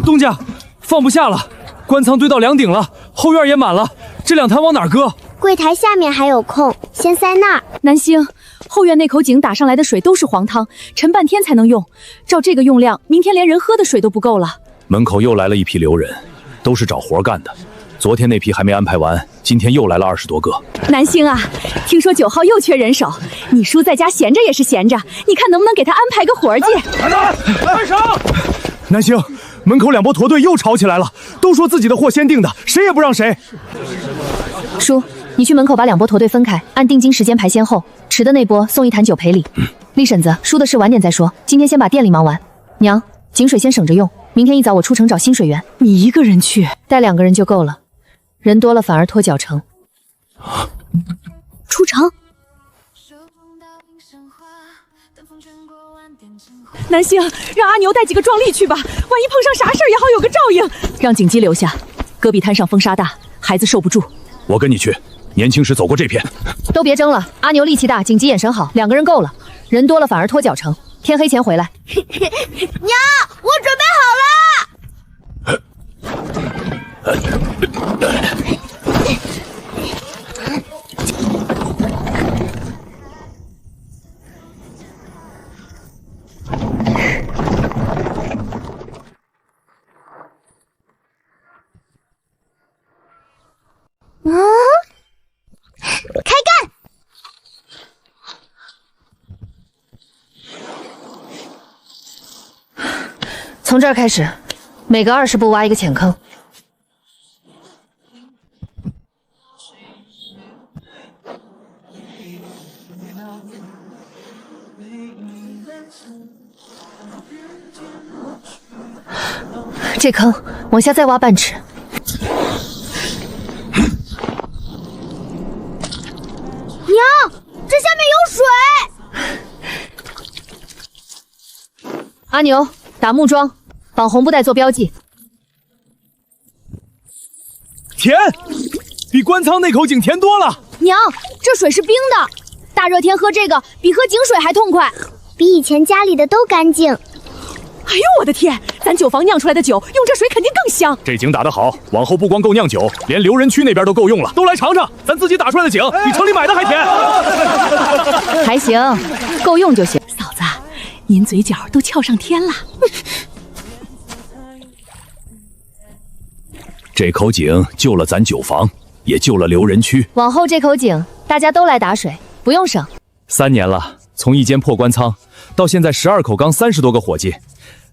东家，放不下了，官仓堆到梁顶了，后院也满了，这2坛往哪儿搁？柜台下面还有空，先塞那儿。南星，后院那口井打上来的水都是黄汤，沉半天才能用。照这个用量，明天连人喝的水都不够了。门口又来了一批留人，都是找活干的。昨天那批还没安排完，今天又来了20多个。南星啊，听说9号又缺人手，你叔在家闲着也是闲着，你看能不能给他安排个活儿去？快上！南星，门口2波驼队又吵起来了，都说自己的货先定的，谁也不让谁。叔，你去门口把2波驼队分开，按定金时间排先后，迟的那波送1坛酒赔礼。丽婶子，叔的事晚点再说，今天先把店里忙完。娘，井水先省着用，明天一早我出城找新水源。你一个人去？带2个人就够了，人多了反而拖脚程。出城？南星，让阿牛带几个壮丽去吧，万一碰上啥事儿也好有个照应。让景姬留下，戈壁滩上风沙大，孩子受不住。我跟你去，年轻时走过这片。都别争了，阿牛力气大，景姬眼神好，2个人够了，人多了反而拖脚程。天黑前回来。娘，我准备好了。开干！从这儿开始，每隔20步挖一个浅坑。这坑往下再挖半尺。娘，这下面有水！阿牛，打木桩，绑红布带做标记。甜，比官仓那口井甜多了。娘，这水是冰的，大热天喝这个比喝井水还痛快，比以前家里的都干净。哎呦我的天，咱酒坊酿出来的酒用这水肯定更香。这井打得好，往后不光够酿酒，连留人区那边都够用了。都来尝尝，咱自己打出来的井比城里买的还甜。还行，够用就行。嫂子，您嘴角都翘上天了。这口井救了咱酒坊，也救了留人区。往后这口井大家都来打水，不用省。3年了，从一间破官仓到现在12口缸30多个伙计。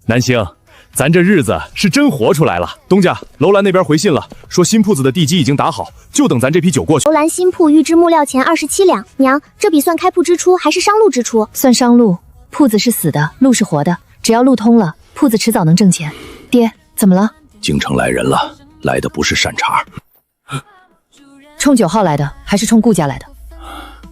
南星，咱这日子是真活出来了。东家，楼兰那边回信了，说新铺子的地基已经打好，就等咱这批酒过去。楼兰新铺预支木料钱27两。娘，这笔算开铺支出还是商路支出？算商路，铺子是死的，路是活的，只要路通了，铺子迟早能挣钱。爹，怎么了？京城来人了，来的不是善茬。冲9号来的，还是冲顾家来的？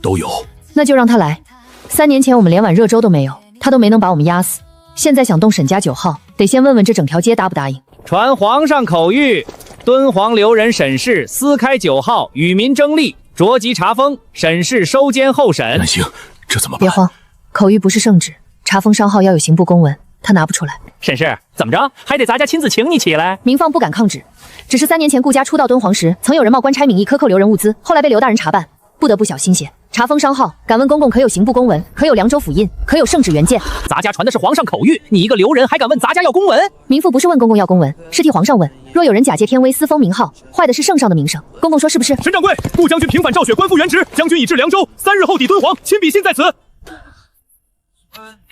都有。那就让他来。3年前我们连碗热粥都没有，他都没能把我们压死。现在想动沈家9号，得先问问这整条街答不答应。传皇上口谕，敦煌留人沈氏私开9号，与民争利，着即查封，沈氏收监候审。南星，这怎么办？别慌，口谕不是圣旨，查封商号要有刑部公文，他拿不出来。沈氏，怎么着？还得咱家亲自请你起来？民方不敢抗旨，只是3年前顾家初到敦煌时，曾有人冒官差名义克扣留人物资，后来被刘大人查办，不得不小心些。查封商号，敢问公公可有刑部公文？可有凉州府印？可有圣旨原件？咱家传的是皇上口谕，你一个留人还敢问咱家要公文？民妇不是问公公要公文，是替皇上问。若有人假借天威私封名号，坏的是圣上的名声，公公说是不是？沈掌柜，顾将军平反赵雪，官复原职，将军已至凉州，3日后抵敦煌，亲笔信在此。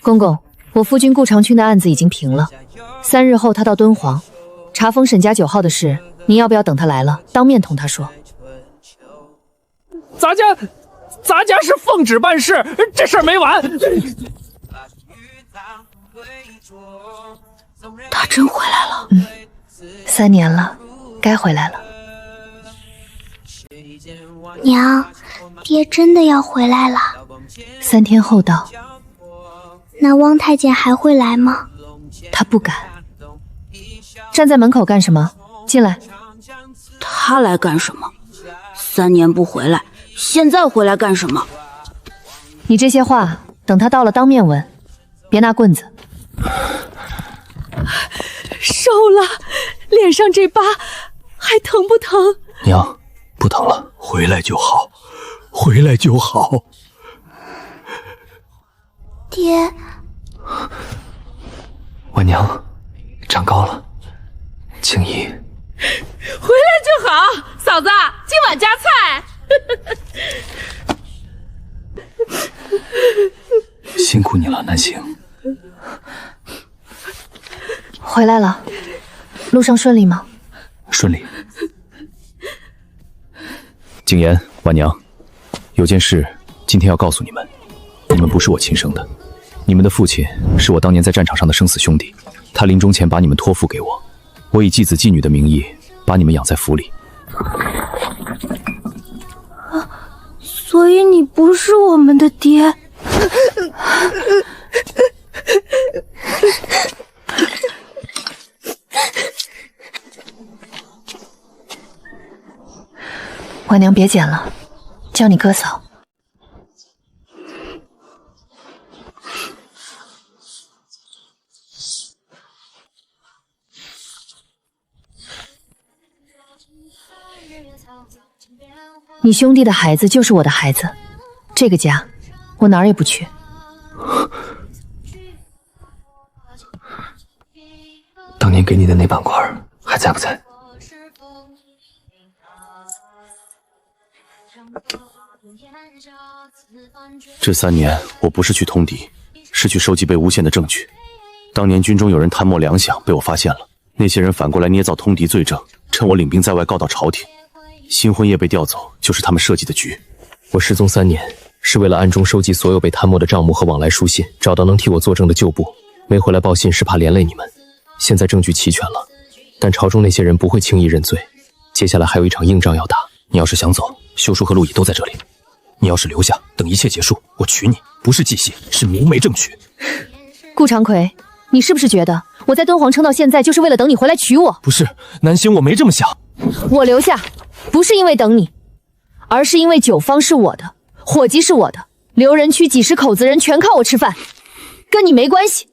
公公，我夫君顾长勋的案子已经平了，3日后他到敦煌查封沈家9号的事，您要不要等他来了当面同他说？咱家是奉旨办事，这事儿没完。他真回来了。3年了，该回来了。娘，爹真的要回来了。3天后到。那汪太监还会来吗？他不敢。站在门口干什么？进来。他来干什么？3年不回来，现在回来干什么？你这些话等他到了当面问，别拿棍子。受了，脸上这疤还疼不疼？娘，不疼了，回来就好，回来就好。爹，婉娘长高了，青衣。回来就好，嫂子，今晚加菜。辛苦你了，南星。回来了，路上顺利吗？顺利。景言、婉娘，有件事今天要告诉你们，你们不是我亲生的，你们的父亲是我当年在战场上的生死兄弟，他临终前把你们托付给我，我以继子继女的名义把你们养在府里。所以你不是我们的爹。婉娘别捡了，叫你哥嫂。你兄弟的孩子就是我的孩子，这个家我哪儿也不去。当年给你的那板块还在不在？这3年我不是去通敌，是去收集被诬陷的证据。当年军中有人贪墨粮饷，被我发现了，那些人反过来捏造通敌罪证，趁我领兵在外告到朝廷。新婚夜被调走，就是他们设计的局。我失踪3年，是为了暗中收集所有被贪墨的账目和往来书信，找到能替我作证的旧部。没回来报信是怕连累你们。现在证据齐全了，但朝中那些人不会轻易认罪。接下来还有一场硬仗要打，你要是想走，休书和陆乙都在这里。你要是留下，等一切结束，我娶你，不是祭戏，是明媒正娶。顾长魁，你是不是觉得我在敦煌撑到现在，就是为了等你回来娶我？不是，南星，我没这么想。我留下，不是因为等你，而是因为酒坊是我的，伙计是我的，留人区几十口子人全靠我吃饭，跟你没关系。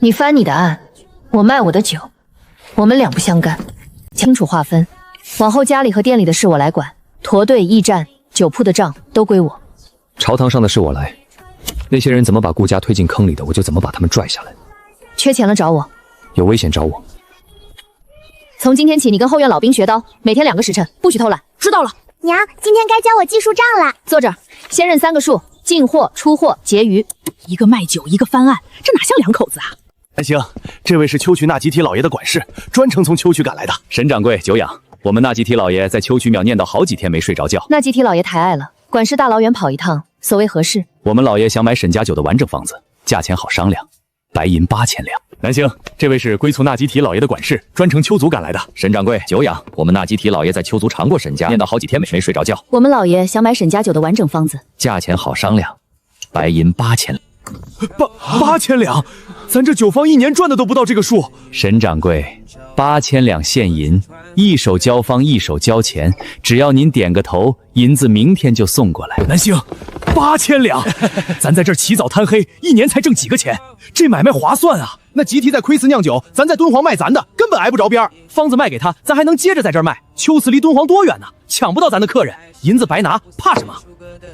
你翻你的案，我卖我的酒，我们两不相干，清楚划分。往后家里和店里的事我来管，驼队、驿站、酒铺的账都归我。朝堂上的事我来，那些人怎么把顾家推进坑里的，我就怎么把他们拽下来。缺钱了找我，有危险找我。从今天起，你跟后院老兵学刀，每天2个时辰，不许偷懒，知道了？娘，今天该教我计数账了。坐这儿，先认3个数：进货、出货、结余。一个卖酒，一个翻案，这哪像2口子啊？南星，这位是秋曲纳吉提老爷的管事，专程从秋曲赶来的。沈掌柜久仰，我们纳吉提老爷在秋曲庙念叨好几天没睡着觉。纳吉提老爷抬爱了，管事大老远跑一趟，所谓何事？我们老爷想买沈家酒的完整方子，价钱好商量。白银8000两。南星，这位是归族纳吉提老爷的管事，专程秋族赶来的。沈掌柜，久仰。我们纳吉提老爷在秋族尝过沈家，念叨好几天没睡着觉。我们老爷想买沈家酒的完整方子，价钱好商量，白银8000两。8000两，咱这酒坊1年赚的都不到这个数。沈掌柜，8000两现银，一手交方，一手交钱，只要您点个头，银子明天就送过来。南星，8000两，咱在这儿起早贪黑，1年才挣几个钱，这买卖划算啊！那吉提在窥寺酿酒，咱在敦煌卖咱的，根本挨不着边儿。方子卖给他，咱还能接着在这儿卖。秋寺离敦煌多远呢？抢不到咱的客人，银子白拿，怕什么？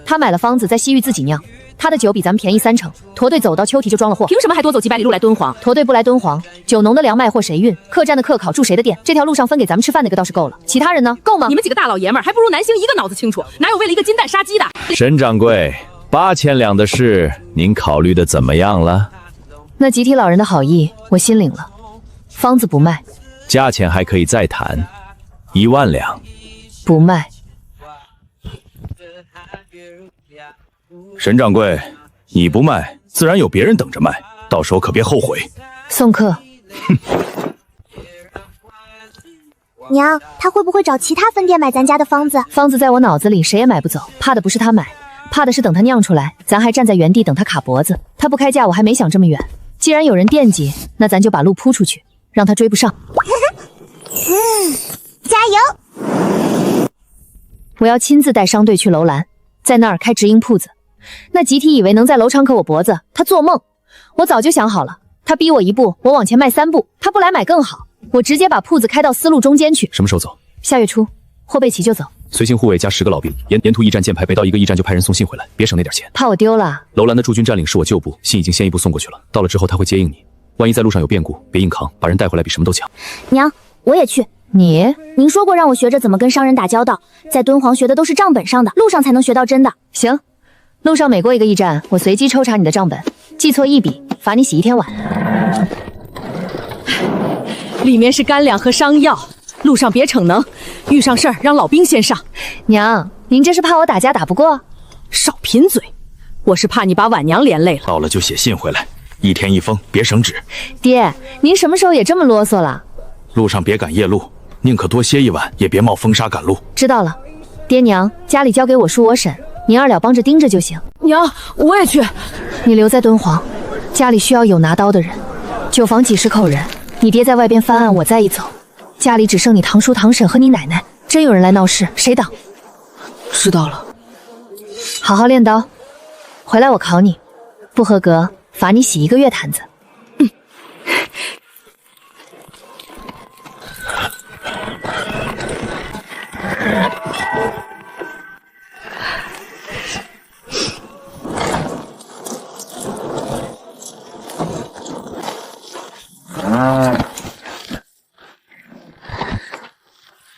他买了方子在西域自己酿，他的酒比咱们便宜30%。驼队走到秋提就装了货，凭什么还多走几百里路来敦煌？驼队不来敦煌，酒农的粮卖货谁运？客栈的客考住谁的店？这条路上分给咱们吃饭那个倒是够了，其他人呢？够吗？你们几个大老爷们儿还不如南星一个脑子清楚，哪有为了一个金蛋杀鸡的？沈掌柜，8000两的事，您考虑的怎么样了？那集体老人的好意，我心领了。方子不卖，价钱还可以再谈，1万两。不卖。沈掌柜，你不卖，自然有别人等着卖，到时候可别后悔。送客。娘，他会不会找其他分店买咱家的方子？方子在我脑子里，谁也买不走，怕的不是他买，怕的是等他酿出来，咱还站在原地等他卡脖子。他不开价，我还没想这么远。既然有人惦记，那咱就把路铺出去，让他追不上。加油！我要亲自带商队去楼兰，在那儿开直营铺子。那集体以为能在楼上磕我脖子，他做梦！我早就想好了，他逼我1步，我往前迈3步，他不来买更好。我直接把铺子开到丝路中间去。什么时候走？下月初，货备齐就走。随行护卫加10个老兵，沿途驿站箭牌，每到一个驿站就派人送信回来，别省那点钱。怕我丢了？楼兰的驻军占领是我旧部，信已经先一步送过去了，到了之后他会接应你。万一在路上有变故，别硬扛，把人带回来比什么都强。娘，我也去。您说过让我学着怎么跟商人打交道，在敦煌学的都是账本上的，路上才能学到真的。行，路上每过一个驿站，我随机抽查你的账本，记错1笔，罚你洗1天碗。里面是干粮和伤药，路上别逞能，遇上事儿让老兵先上。娘，您这是怕我打架打不过？少贫嘴，我是怕你把婉娘连累了。到了就写信回来，1天1封，别省纸。爹，您什么时候也这么啰嗦了？路上别赶夜路，宁可多歇1晚，也别冒风沙赶路。知道了，爹娘，家里交给我叔我婶，您2了帮着盯着就行。娘，我也去。你留在敦煌，家里需要有拿刀的人，酒坊几10口人，你爹在外边翻案，我再一走，家里只剩你堂叔堂婶和你奶奶，真有人来闹事，谁挡？知道了。好好练刀，回来我考你，不合格罚你洗1个月坛子。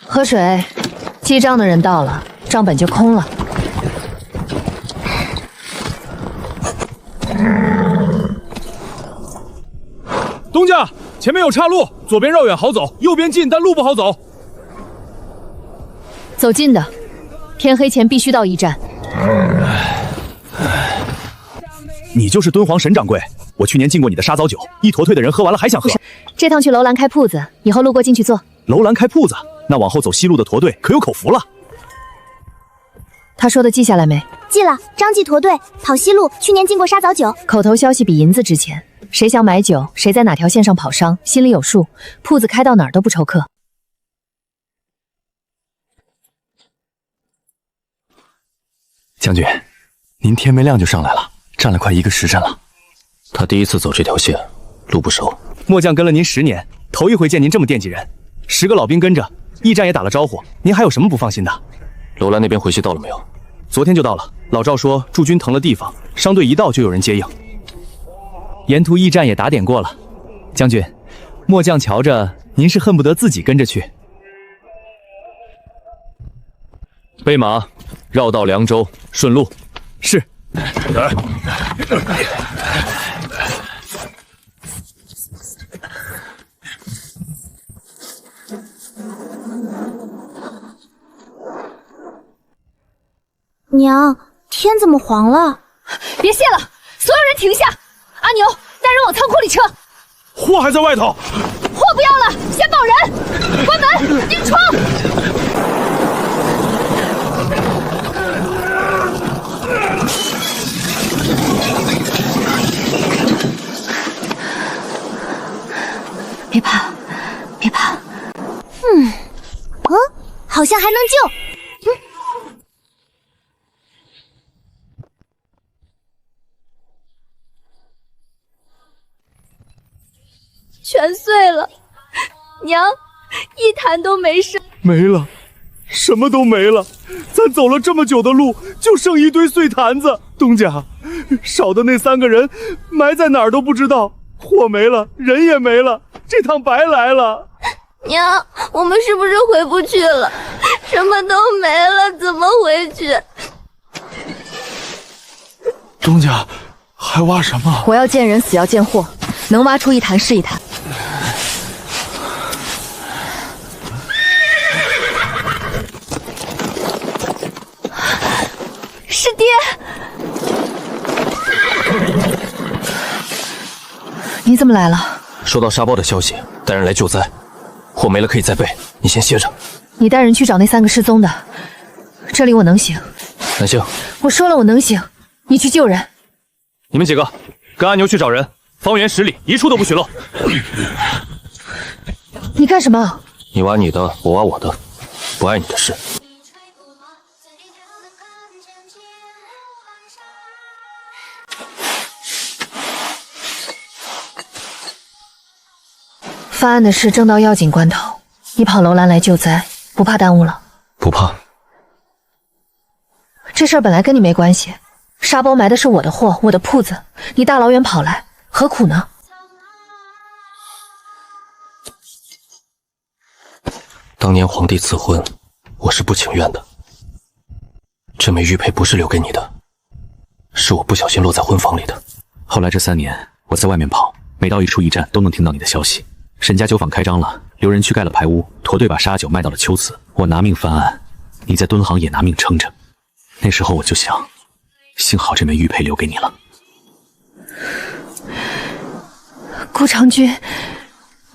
喝水，记账的人到了，账本就空了。东家，前面有岔路，左边绕远好走，右边近但路不好走。走近的，天黑前必须到驿站。你就是敦煌沈掌柜，我去年进过你的沙枣酒，一坨退的人喝完了还想喝。这趟去楼兰开铺子，以后路过进去坐。楼兰开铺子，那往后走西路的驼队可有口福了。他说的记下来没？记了，张记驼队跑西路，去年进过沙枣酒。口头消息比银子值钱，谁想买酒，谁在哪条线上跑商，心里有数。铺子开到哪儿都不愁客。将军，您天没亮就上来了，站了快1个时辰了。他第一次走这条线，路不熟。末将跟了您10年，头一回见您这么惦记人。10个老兵跟着，驿站也打了招呼，您还有什么不放心的？楼兰那边回信到了没有？昨天就到了。老赵说驻军腾了地方，商队一到就有人接应。沿途驿站也打点过了。将军，末将瞧着您是恨不得自己跟着去。备马，绕道凉州，顺路。是。娘，天怎么黄了？别谢了，所有人停下！阿牛，大人往仓库里撤。货还在外头。货不要了，先保人。关门，钉窗。别怕，别怕。好像还能救。全碎了，娘，一坛都没剩。没了，什么都没了。咱走了这么久的路，就剩一堆碎坛子。东家，少的那3个人埋在哪儿都不知道，货没了，人也没了，这趟白来了。娘，我们是不是回不去了？什么都没了，怎么回去？东家，还挖什么？我要见人，死要见货，能挖出一坛是一坛。师爹，你怎么来了？收到沙包的消息，带人来救灾，货没了可以再备，你先歇着。你带人去找那3个失踪的，这里我能行。南星，我说了我能行，你去救人。你们几个跟阿牛去找人，方圆10里一处都不许漏。你干什么？你挖你的，我挖我的，不碍你的事。犯案的事正到要紧关头，你跑楼兰来救灾，不怕耽误了？不怕。这事儿本来跟你没关系，沙包埋的是我的货，我的铺子，你大老远跑来，何苦呢？当年皇帝赐婚，我是不情愿的。这枚玉佩不是留给你的，是我不小心落在婚房里的。后来这3年，我在外面跑，每到一处驿站都能听到你的消息。沈家酒坊开张了，留人去盖了排屋，驼队把沙酒卖到了秋瓷。我拿命翻案，你在敦煌也拿命撑着。那时候我就想，幸好这枚玉佩留给你了。顾长君，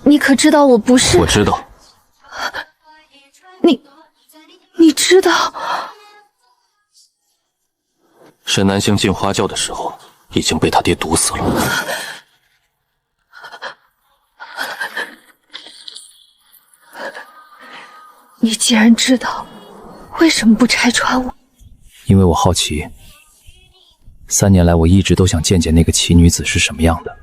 你可知道我不是？我知道。你知道？沈南星进花轿的时候，已经被他爹毒死了。你既然知道，为什么不拆穿我？因为我好奇，3年来我一直都想见见那个奇女子是什么样的。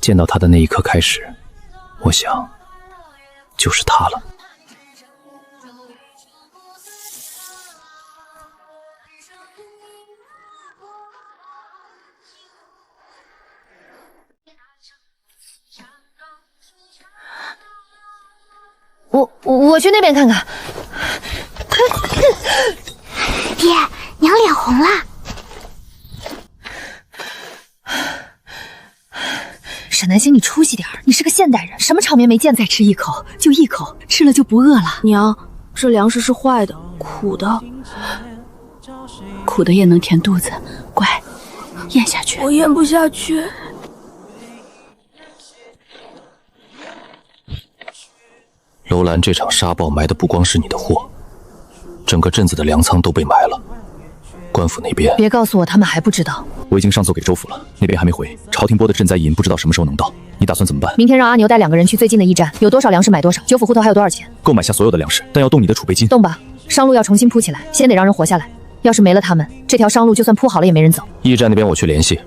见到她的那一刻开始，我想，就是她了。我去那边看看。爹，娘脸红了。沈南星，你出息点儿，你是个现代人，什么场面没见？再吃一口就一口，吃了就不饿了。娘，这粮食是坏的，苦的，苦的也能填肚子，乖，咽下去。我咽不下去。楼兰这场沙暴埋的不光是你的货，整个镇子的粮仓都被埋了。官府那边，别告诉我他们还不知道。我已经上奏给州府了，那边还没回。朝廷拨的赈灾银不知道什么时候能到，你打算怎么办？明天让阿牛带2个人去最近的驿站，有多少粮食买多少。酒府户头还有多少钱？够买下所有的粮食，但要动你的储备金。动吧，商路要重新铺起来，先得让人活下来。要是没了他们，这条商路就算铺好了也没人走。驿站那边我去联系，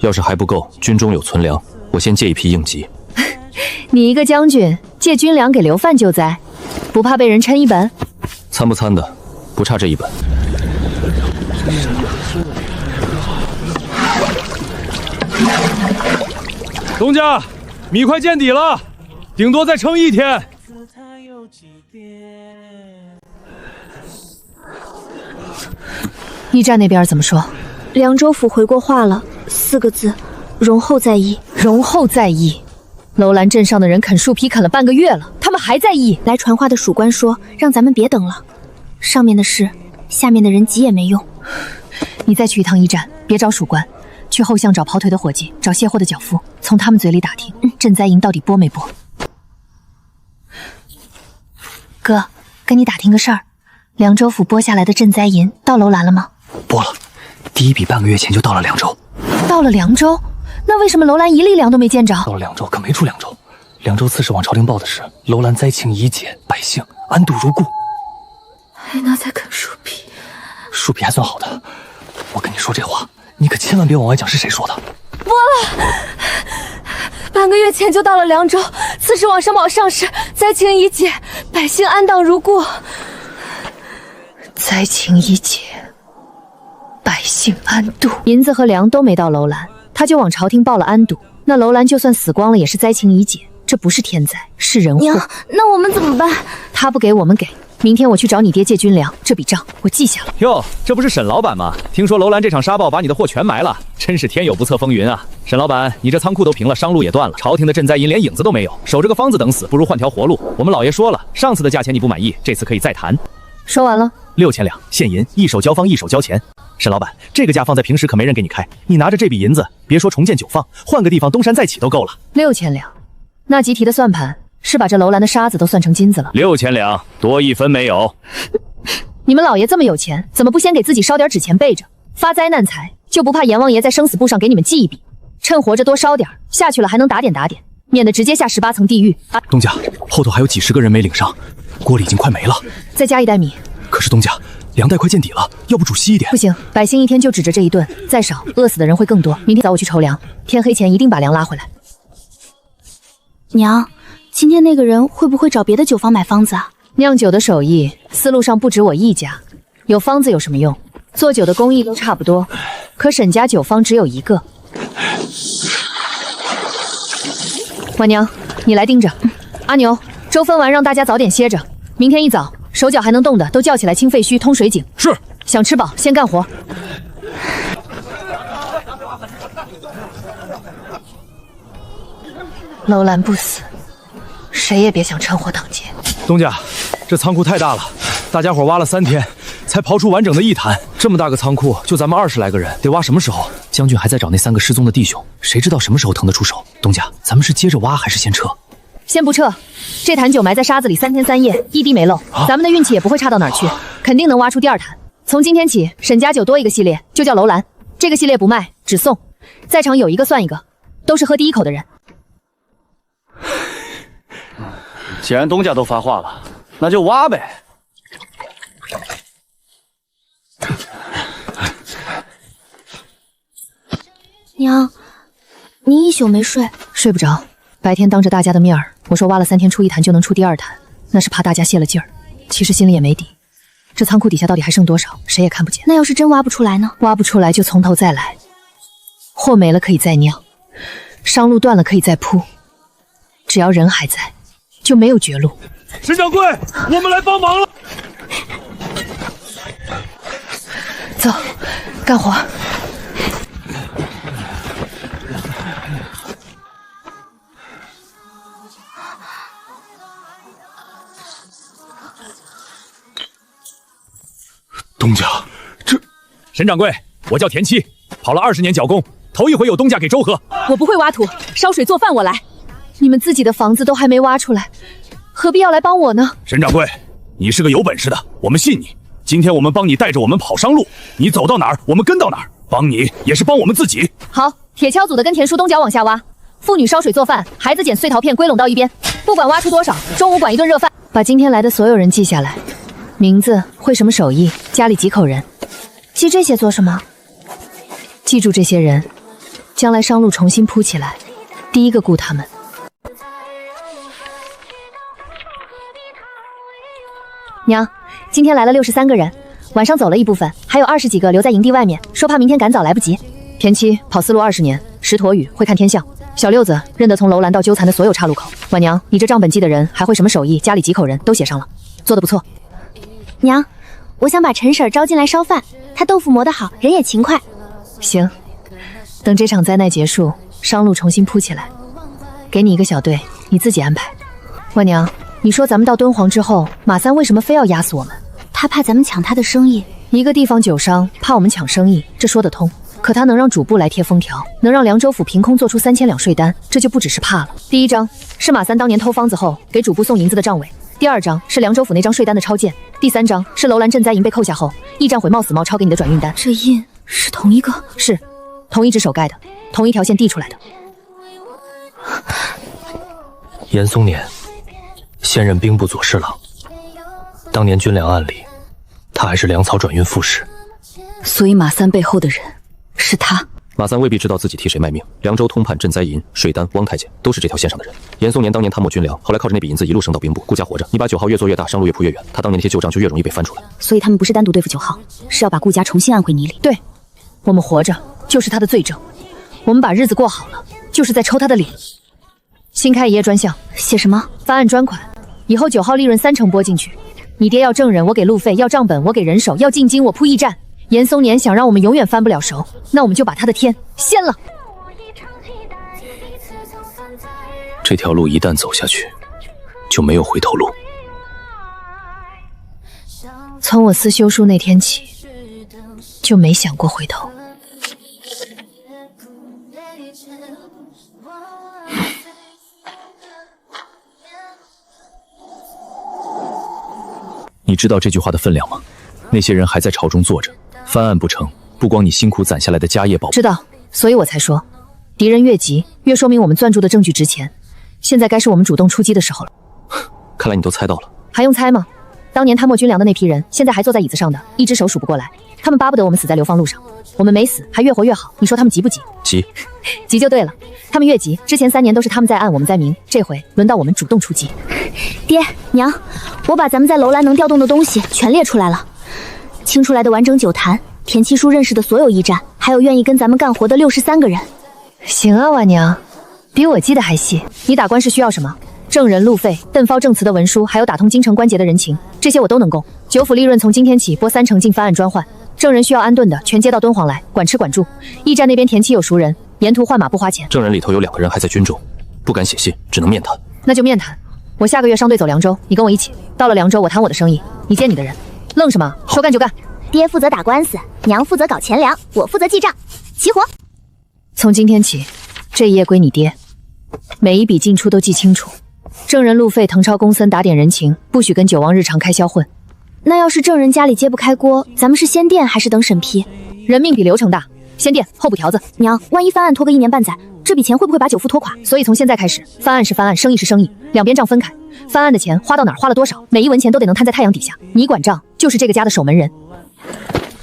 要是还不够，军中有存粮，我先借一批应急。你一个将军借军粮给流贩救灾，不怕被人抻一本？参不参的，不差这一本。东家，米快见底了，顶多再撑1天。驿站那边怎么说？凉州府回过话了，4个字：容后再议。容后再议。楼兰镇上的人啃树皮啃了半个月了，他们还在议。来传话的属官说，让咱们别等了，上面的事，下面的人急也没用。你再去一趟驿站，别找属官，去后巷找跑腿的伙计，找卸货的脚夫，从他们嘴里打听赈灾银到底拨没拨。哥，跟你打听个事儿，凉州府拨下来的赈灾银到楼兰了吗？拨了，第一笔半个月前就到了凉州。到了凉州？那为什么楼兰一粒粮都没见着？到了凉州，可没出凉州。凉州刺史往朝廷报的是楼兰灾情已解，百姓安度如故。还拿在啃树皮，树皮还算好的。我跟你说这话，你可千万别往外讲是谁说的。拨了，半个月前就到了凉州，刺史往上报上士，灾情已解，百姓安当如故。灾情已解，百姓安度，银子和粮都没到楼兰，他就往朝廷报了安度。那楼兰就算死光了，也是灾情已解，这不是天灾，是人祸。娘，那我们怎么办？他不给我们给。明天我去找你爹借军粮，这笔账我记下了。哟，这不是沈老板吗？听说楼兰这场沙暴把你的货全埋了，真是天有不测风云啊！沈老板，你这仓库都平了，商路也断了，朝廷的赈灾银连影子都没有，守着个方子等死，不如换条活路。我们老爷说了，上次的价钱你不满意，这次可以再谈。说完了，6000两现银，一手交方，一手交钱。沈老板，这个价放在平时可没人给你开，你拿着这笔银子，别说重建酒坊，换个地方东山再起都够了。6000两，那集提的算盘是把这楼兰的沙子都算成金子了。6000两，多一分没有。你们老爷这么有钱，怎么不先给自己烧点纸钱备着？发灾难财就不怕阎王爷在生死簿上给你们记一笔？趁活着多烧点，下去了还能打点，免得直接下18层地狱啊！东家，后头还有几十个人没领上，锅里已经快没了。再加一袋米。可是东家，粮袋快见底了，要不煮稀一点？不行，百姓一天就指着这一顿，再少饿死的人会更多。明天早我去筹粮，天黑前一定把粮拉回来。娘，今天那个人会不会找别的酒坊买方子啊？酿酒的手艺，思路上不止我一家，有方子有什么用？做酒的工艺都差不多，可沈家酒坊只有一个。婉娘，你来盯着。阿牛，粥分完让大家早点歇着，明天一早手脚还能动的都叫起来清废墟、通水井。是。想吃饱先干活。楼兰不死，谁也别想趁火挡劫。东家，这仓库太大了，大家伙挖了3天，才刨出完整的1坛。这么大个仓库，就咱们20来个人，得挖什么时候？将军还在找那3个失踪的弟兄，谁知道什么时候腾得出手？东家，咱们是接着挖还是先撤？先不撤，这坛酒埋在沙子里3天3夜，一滴没漏，咱们的运气也不会差到哪儿去，肯定能挖出第2坛。从今天起，沈家酒多一个系列，就叫楼兰。这个系列不卖，只送，在场有一个算一个，都是喝第一口的人。既然东家都发话了，那就挖呗。娘，你一宿没睡？睡不着。白天当着大家的面儿，我说挖了3天出1坛就能出第2坛，那是怕大家泄了劲儿。其实心里也没底，这仓库底下到底还剩多少，谁也看不见。那要是真挖不出来呢？挖不出来就从头再来，货没了可以再酿，商路断了可以再铺，只要人还在，就没有绝路。沈掌柜，我们来帮忙了。走，干活。东家，这……沈掌柜，我叫田七，跑了20年脚工，头一回有东家给粥喝。我不会挖土，烧水做饭我来。你们自己的房子都还没挖出来，何必要来帮我呢？沈掌柜，你是个有本事的，我们信你。今天我们帮你带着我们跑商路，你走到哪儿，我们跟到哪儿。帮你也是帮我们自己。好，铁锹组的跟田叔东脚往下挖，妇女烧水做饭，孩子捡碎陶片归拢到一边。不管挖出多少，中午管一顿热饭。把今天来的所有人记下来。名字，会什么手艺，家里几口人。记这些做什么？记住这些人，将来商路重新铺起来，第一个顾他们。娘，今天来了63个人，晚上走了一部分，还有20几个留在营地外面，说怕明天赶早来不及。田七跑丝路20年，识橐语，会看天象。小六子认得从楼兰到鸠残的所有岔路口。婉娘，你这账本记的人还会什么手艺，家里几口人都写上了，做得不错。娘，我想把陈婶招进来烧饭，她豆腐磨得好，人也勤快。行，等这场灾难结束，商路重新铺起来，给你一个小队，你自己安排。婉娘，你说咱们到敦煌之后，马三为什么非要压死我们？他怕咱们抢他的生意。一个地方酒商怕我们抢生意，这说得通。可他能让主簿来贴封条，能让凉州府凭空做出3000两税单，这就不只是怕了。第一张是马三当年偷方子后给主簿送银子的账尾，第二张是凉州府那张税单的抄件，第三张是楼兰赈灾银被扣下后，驿站回冒死冒抄给你的转运单。这印是同一个？是，同一只手盖的，同一条线递出来的。严嵩年，现任兵部左侍郎。当年军粮案里，他还是粮草转运副使。所以马三背后的人是他。马三未必知道自己替谁卖命。凉州通判赈灾银、税单、汪太监都是这条线上的人。严嵩年当年贪墨军粮，后来靠着那笔银子一路升到兵部，顾家活着。你把9号越做越大，上路越铺越远，他当年那些旧账就越容易被翻出来。所以他们不是单独对付9号，是要把顾家重新按回泥里。对，我们活着就是他的罪证，我们把日子过好了，就是在抽他的脸。新开一页专项，写什么？翻案专款，以后9号利润30%拨进去。你爹要证人，我给路费；要账本，我给人手；要进京，我铺驿站。严嵩年想让我们永远翻不了熟，那我们就把他的天掀了。这条路一旦走下去，就没有回头路。从我撕休书那天起，就没想过回头。你知道这句话的分量吗？那些人还在朝中坐着，翻案不成，不光你辛苦攒下来的家业保。知道，所以我才说，敌人越急，越说明我们攥住的证据值钱。现在该是我们主动出击的时候了。看来你都猜到了。还用猜吗？当年贪墨军粮的那批人，现在还坐在椅子上的，一只手数不过来。他们巴不得我们死在流放路上，我们没死，还越活越好。你说他们急不急？急，急就对了。他们越急，之前3年都是他们在暗，我们在明，这回轮到我们主动出击。爹娘，我把咱们在楼兰能调动的东西全列出来了，清出来的完整酒坛，田七叔认识的所有驿站，还有愿意跟咱们干活的63个人。行啊，婉娘，比我记得还细。你打官司需要什么？证人、路费、邓发证词的文书，还有打通京城关节的人情，这些我都能供。9府利润从今天起拨30%进翻案专换，证人需要安顿的全接到敦煌来，管吃管住。驿站那边田七有熟人，沿途换马不花钱。证人里头有2个人还在军中，不敢写信，只能面谈。那就面谈。我下个月上队走凉州，你跟我一起。到了凉州，我谈我的生意，你接你的人。愣什么？说干就干。爹负责打官司，娘负责搞钱粮，我负责记账，齐活。从今天起，这一页归你爹，每一笔进出都记清楚。证人路费誊抄公森打点人情，不许跟9王日常开销混。那要是证人家里揭不开锅，咱们是先垫还是等审批？人命比流程大，先垫后补条子。娘，万一翻案拖个1年半载，这笔钱会不会把9府拖垮？所以从现在开始，翻案是翻案，生意是生意，两边账分开。翻案的钱花到哪儿，花了多少，每一文钱都得能摊在太阳底下。你管账，就是这个家的守门人。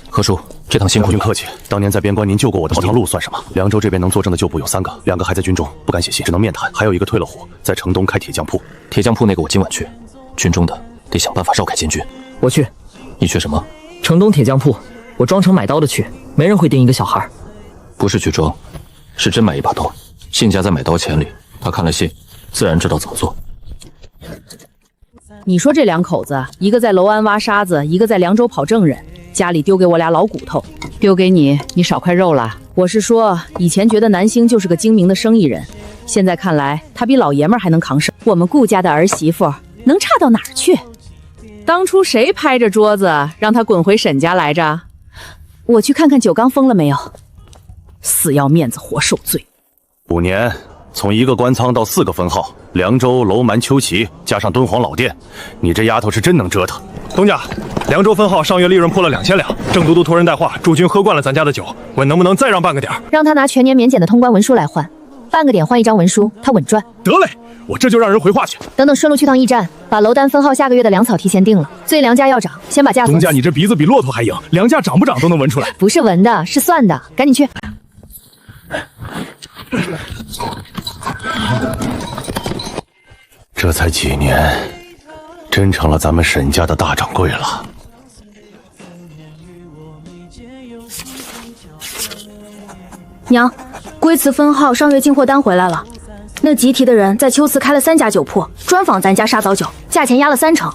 何叔，这趟辛苦您客气。当年在边关您救过我的，跑趟路算什么？凉州这边能作证的旧部有3个，2个还在军中，不敢写信，只能面谈。还有一个退了伙，在城东开铁匠铺。铁匠铺那个我今晚去，军中的得想办法绕开监军。我去。你去什么？城东铁匠铺，我装成买刀的去，没人会盯一个小孩。不是去装，是真买一把刀，信夹在买刀钱里。他看了信，自然知道怎么做。你说这2口子，一个在楼安挖沙子，一个在凉州跑证人，家里丢给我俩老骨头，丢给你，你少块肉了。我是说，以前觉得南星就是个精明的生意人，现在看来他比老爷们还能扛事。我们顾家的儿媳妇能差到哪儿去？当初谁拍着桌子让他滚回沈家来着？我去看看九刚疯了没有，死要面子活受罪。 5年，从1个官仓到4个分号，凉州、楼蛮、秋岐，加上敦煌老店，你这丫头是真能折腾。东家，凉州分号上月利润破了2000两，郑都督托人带话，驻军喝惯了咱家的酒，问能不能再让半个点？让他拿全年免检的通关文书来换，半个点换1张文书，他稳赚。得嘞，我这就让人回话去。等等，顺路去趟驿站，把楼丹分号下个月的粮草提前定了。最粮价要涨，先把价。东家，你这鼻子比骆驼还硬，粮价涨不涨都能闻出来。不是闻的，是算的，赶紧去。 这才几年，真成了咱们沈家的大掌柜了。娘，龟慈分号上月进货单回来了，那集体的人在秋瓷开了3家酒铺，专仿咱家沙枣酒，价钱压了30%。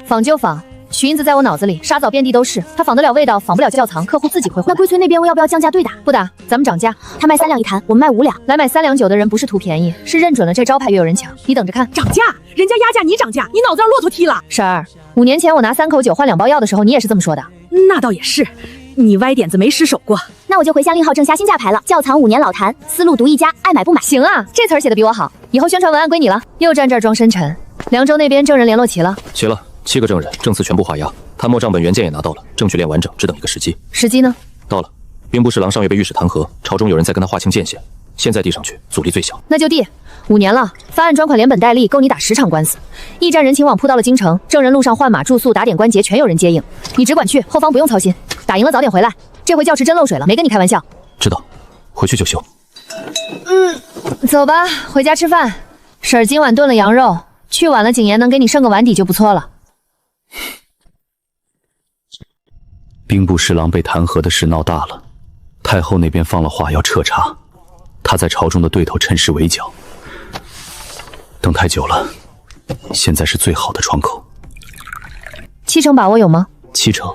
仿就仿。 许印子在我脑子里，沙枣遍地都是。他仿得了味道，仿不了窖藏，客户自己会换。那龟崔那边我要不要降价对打？不打，咱们涨价。他卖3两一坛，我们卖5两。来买3两酒的人不是图便宜，是认准了这招牌越有人抢。你等着看，涨价，人家压价你涨价，你脑子让骆驼踢了。婶儿，5年前我拿3口酒换2包药的时候，你也是这么说的。那倒也是，你歪点子没失手过。那我就回下令号正下新价牌了，窖藏5年老坛，思路独一家，爱买不买。行啊，这词儿写的比我好，以后宣传文案归你了。又站这儿装深沉。凉州那边证人联络齐了？齐了，7个证人，证词全部画押，探墨账本原件也拿到了，证据链完整，只等一个时机。时机呢？到了。兵部侍郎上月被御史弹劾，朝中有人在跟他划清界限，现在递上去，阻力最小。那就递。5年了，翻案专款连本带利，够你打10场官司。驿站人情网铺到了京城，证人路上换马住宿打点关节全有人接应，你只管去，后方不用操心。打赢了早点回来，这回教池真漏水了，没跟你开玩笑。知道，回去就休。走吧，回家吃饭。婶儿今晚炖了羊肉，去晚了景言能给你剩个碗底就不错了。兵部侍郎被弹劾的事闹大了，太后那边放了话要彻查，他在朝中的对头趁势围剿。等太久了，现在是最好的窗口。7成把握有吗？7成，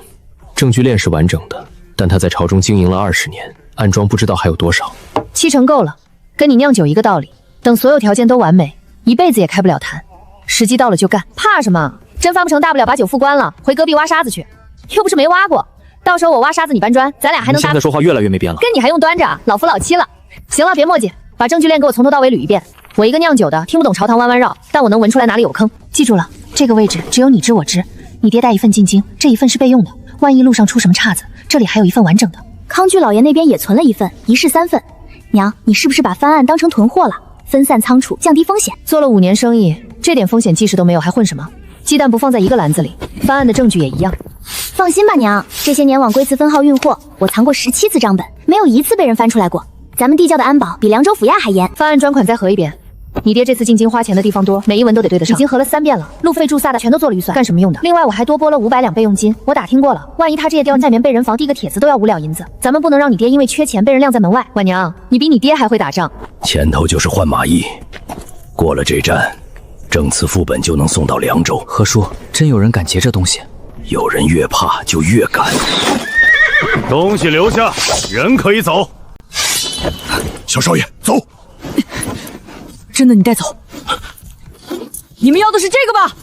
证据链是完整的，但他在朝中经营了20年，暗桩不知道还有多少。7成够了，跟你酿酒一个道理，等所有条件都完美，一辈子也开不了坛。时机到了就干，怕什么？真翻不成，大不了把酒付关了，回隔壁挖沙子去，又不是没挖过。到时候我挖沙子，你搬砖，咱俩还能搭。现在说话越来越没边了，跟你还用端着？老夫老妻了。行了，别磨叽，把证据链给我从头到尾捋一遍。我一个酿酒的，听不懂朝堂弯弯绕，但我能闻出来哪里有坑。记住了，这个位置只有你知我知。你爹带一份进京，这一份是备用的，万一路上出什么岔子，这里还有一份完整的。康居老爷那边也存了一份，一式3份。娘，你是不是把翻案当成囤货了？分散仓储，降低风险。做了5年生意，这点风险即使都没有，还混什么？鸡蛋不放在一个篮子里，翻案的证据也一样。放心吧，娘，这些年往龟兹分号运货，我藏过17次账本，没有一次被人翻出来过。咱们地窖的安保比凉州府衙还严。翻案专款再核一遍。你爹这次进京花钱的地方多，每一文都得对得上。已经核了3遍了，路费住萨的全都做了预算，干什么用的？另外我还多拨了500两备用金，我打听过了，万一他这些刁在棉被人防递个帖子都要5两银子，咱们不能让你爹因为缺钱被人晾在门外。婉娘，你比你爹还会打仗。前头就是换马驿，过了这站，证词副本就能送到凉州。何叔，真有人敢劫这东西？有人越怕就越敢。东西留下，人可以走。小少爷，走。真的，你带走。你们要的是这个吧？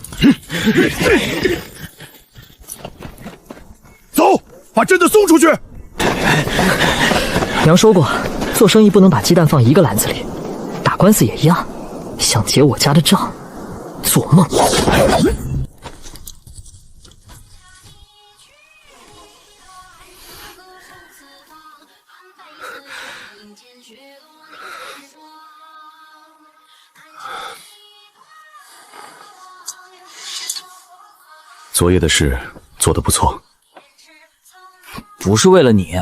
走，把真的送出去。娘说过，做生意不能把鸡蛋放一个篮子里，打官司也一样。想结我家的账，做梦。昨夜的事做得不错。不是为了你，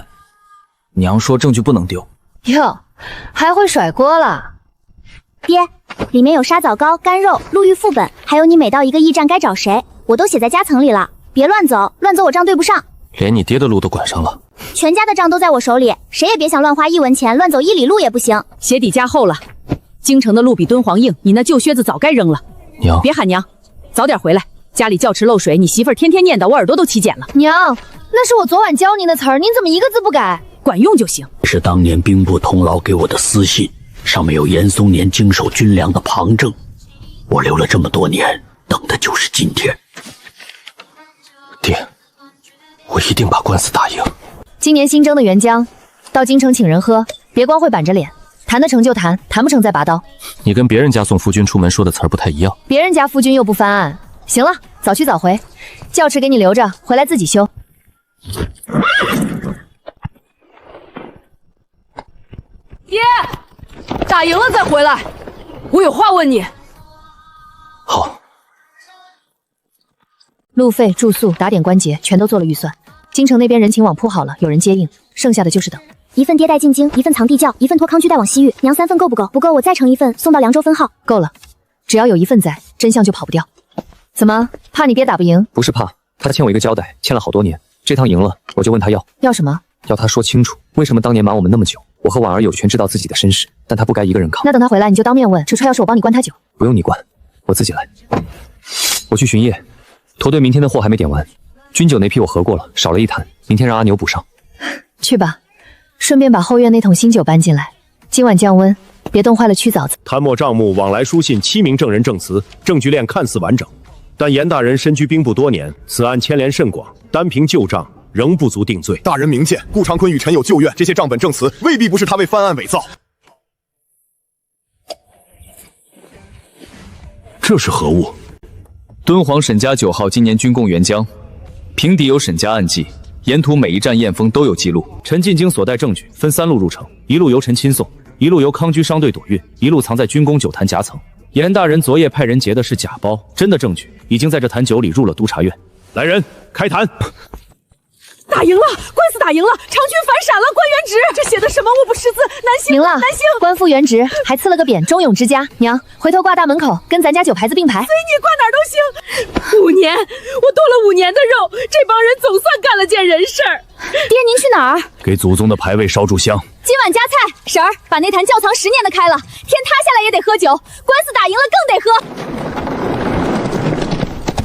娘说证据不能丢。哟，还会甩锅了。爹，里面有沙枣糕、干肉、路遇副本，还有你每到一个驿站该找谁，我都写在夹层里了。别乱走，乱走我账对不上。连你爹的路都管上了，全家的账都在我手里，谁也别想乱花1文钱，乱走1里路也不行。鞋底加厚了，京城的路比敦煌硬，你那旧靴子早该扔了。娘，别喊娘，早点回来。家里窖池漏水，你媳妇儿天天念叨，我耳朵都起茧了。娘，那是我昨晚教您的词儿，您怎么一个字不改？管用就行。是当年兵部同牢给我的私信，上面有严嵩年经手军粮的旁证。我留了这么多年，等的就是今天。爹，我一定把官司打赢。今年新征的援疆，到京城请人喝，别光会板着脸，谈得成就谈，谈不成再拔刀。你跟别人家送夫君出门说的词儿不太一样。别人家夫君又不翻案。行了，早去早回，教池给你留着，回来自己修。爹，打赢了再回来，我有话问你。好。路费、住宿、打点关节全都做了预算，京城那边人情网铺好了，有人接应，剩下的就是等。一份爹带进京，一份藏地窖，一份托康居带往西域。娘3份够不够？不够我再盛一份送到凉州分号。够了，只要有1份在，真相就跑不掉。怎么，怕你爹打不赢？不是怕，他欠我一个交代，欠了好多年，这趟赢了，我就问他要什么？要他说清楚，为什么当年瞒我们那么久？我和婉儿有权知道自己的身世，但他不该一个人扛。那等他回来，你就当面问。这串要是我帮你灌他酒，不用你灌，我自己来。我去巡夜，驼队明天的货还没点完，军酒那批我核过了，少了1坛，明天让阿牛补上。去吧，顺便把后院那桶新酒搬进来，今晚降温，别冻坏了曲枣子。谭墨账目往来书信7名证人证词，证据链看似完整。但严大人身居兵部多年，此案牵连甚广，单凭旧账仍不足定罪。大人明鉴，顾长坤与陈有旧怨，这些账本证词未必不是他为翻案伪造。这是何物？敦煌沈家9号今年军贡援疆，平底有沈家案记，沿途每一站验封都有记录。陈进京所带证据分3路入城，一路由陈亲送，一路由康居商队躲运，一路藏在军工酒坛夹层。严大人昨夜派人劫的是假包，真的证据已经在这坛酒里入了督察院。来人，开坛！打赢了，官司打赢了，长军反闪了，官原职。这写的什么？我不识字。南星，明了，南星，官复原职，还赐了个匾，忠勇之家。娘，回头挂大门口，跟咱家酒牌子并排。随你挂哪儿都行。5年，我剁了5年的肉，这帮人总算干了件人事儿。爹，您去哪儿？给祖宗的牌位烧炷香。今晚加菜，婶儿把那坛窖藏10年的开了，天塌下来也得喝酒，官司打赢了更得喝。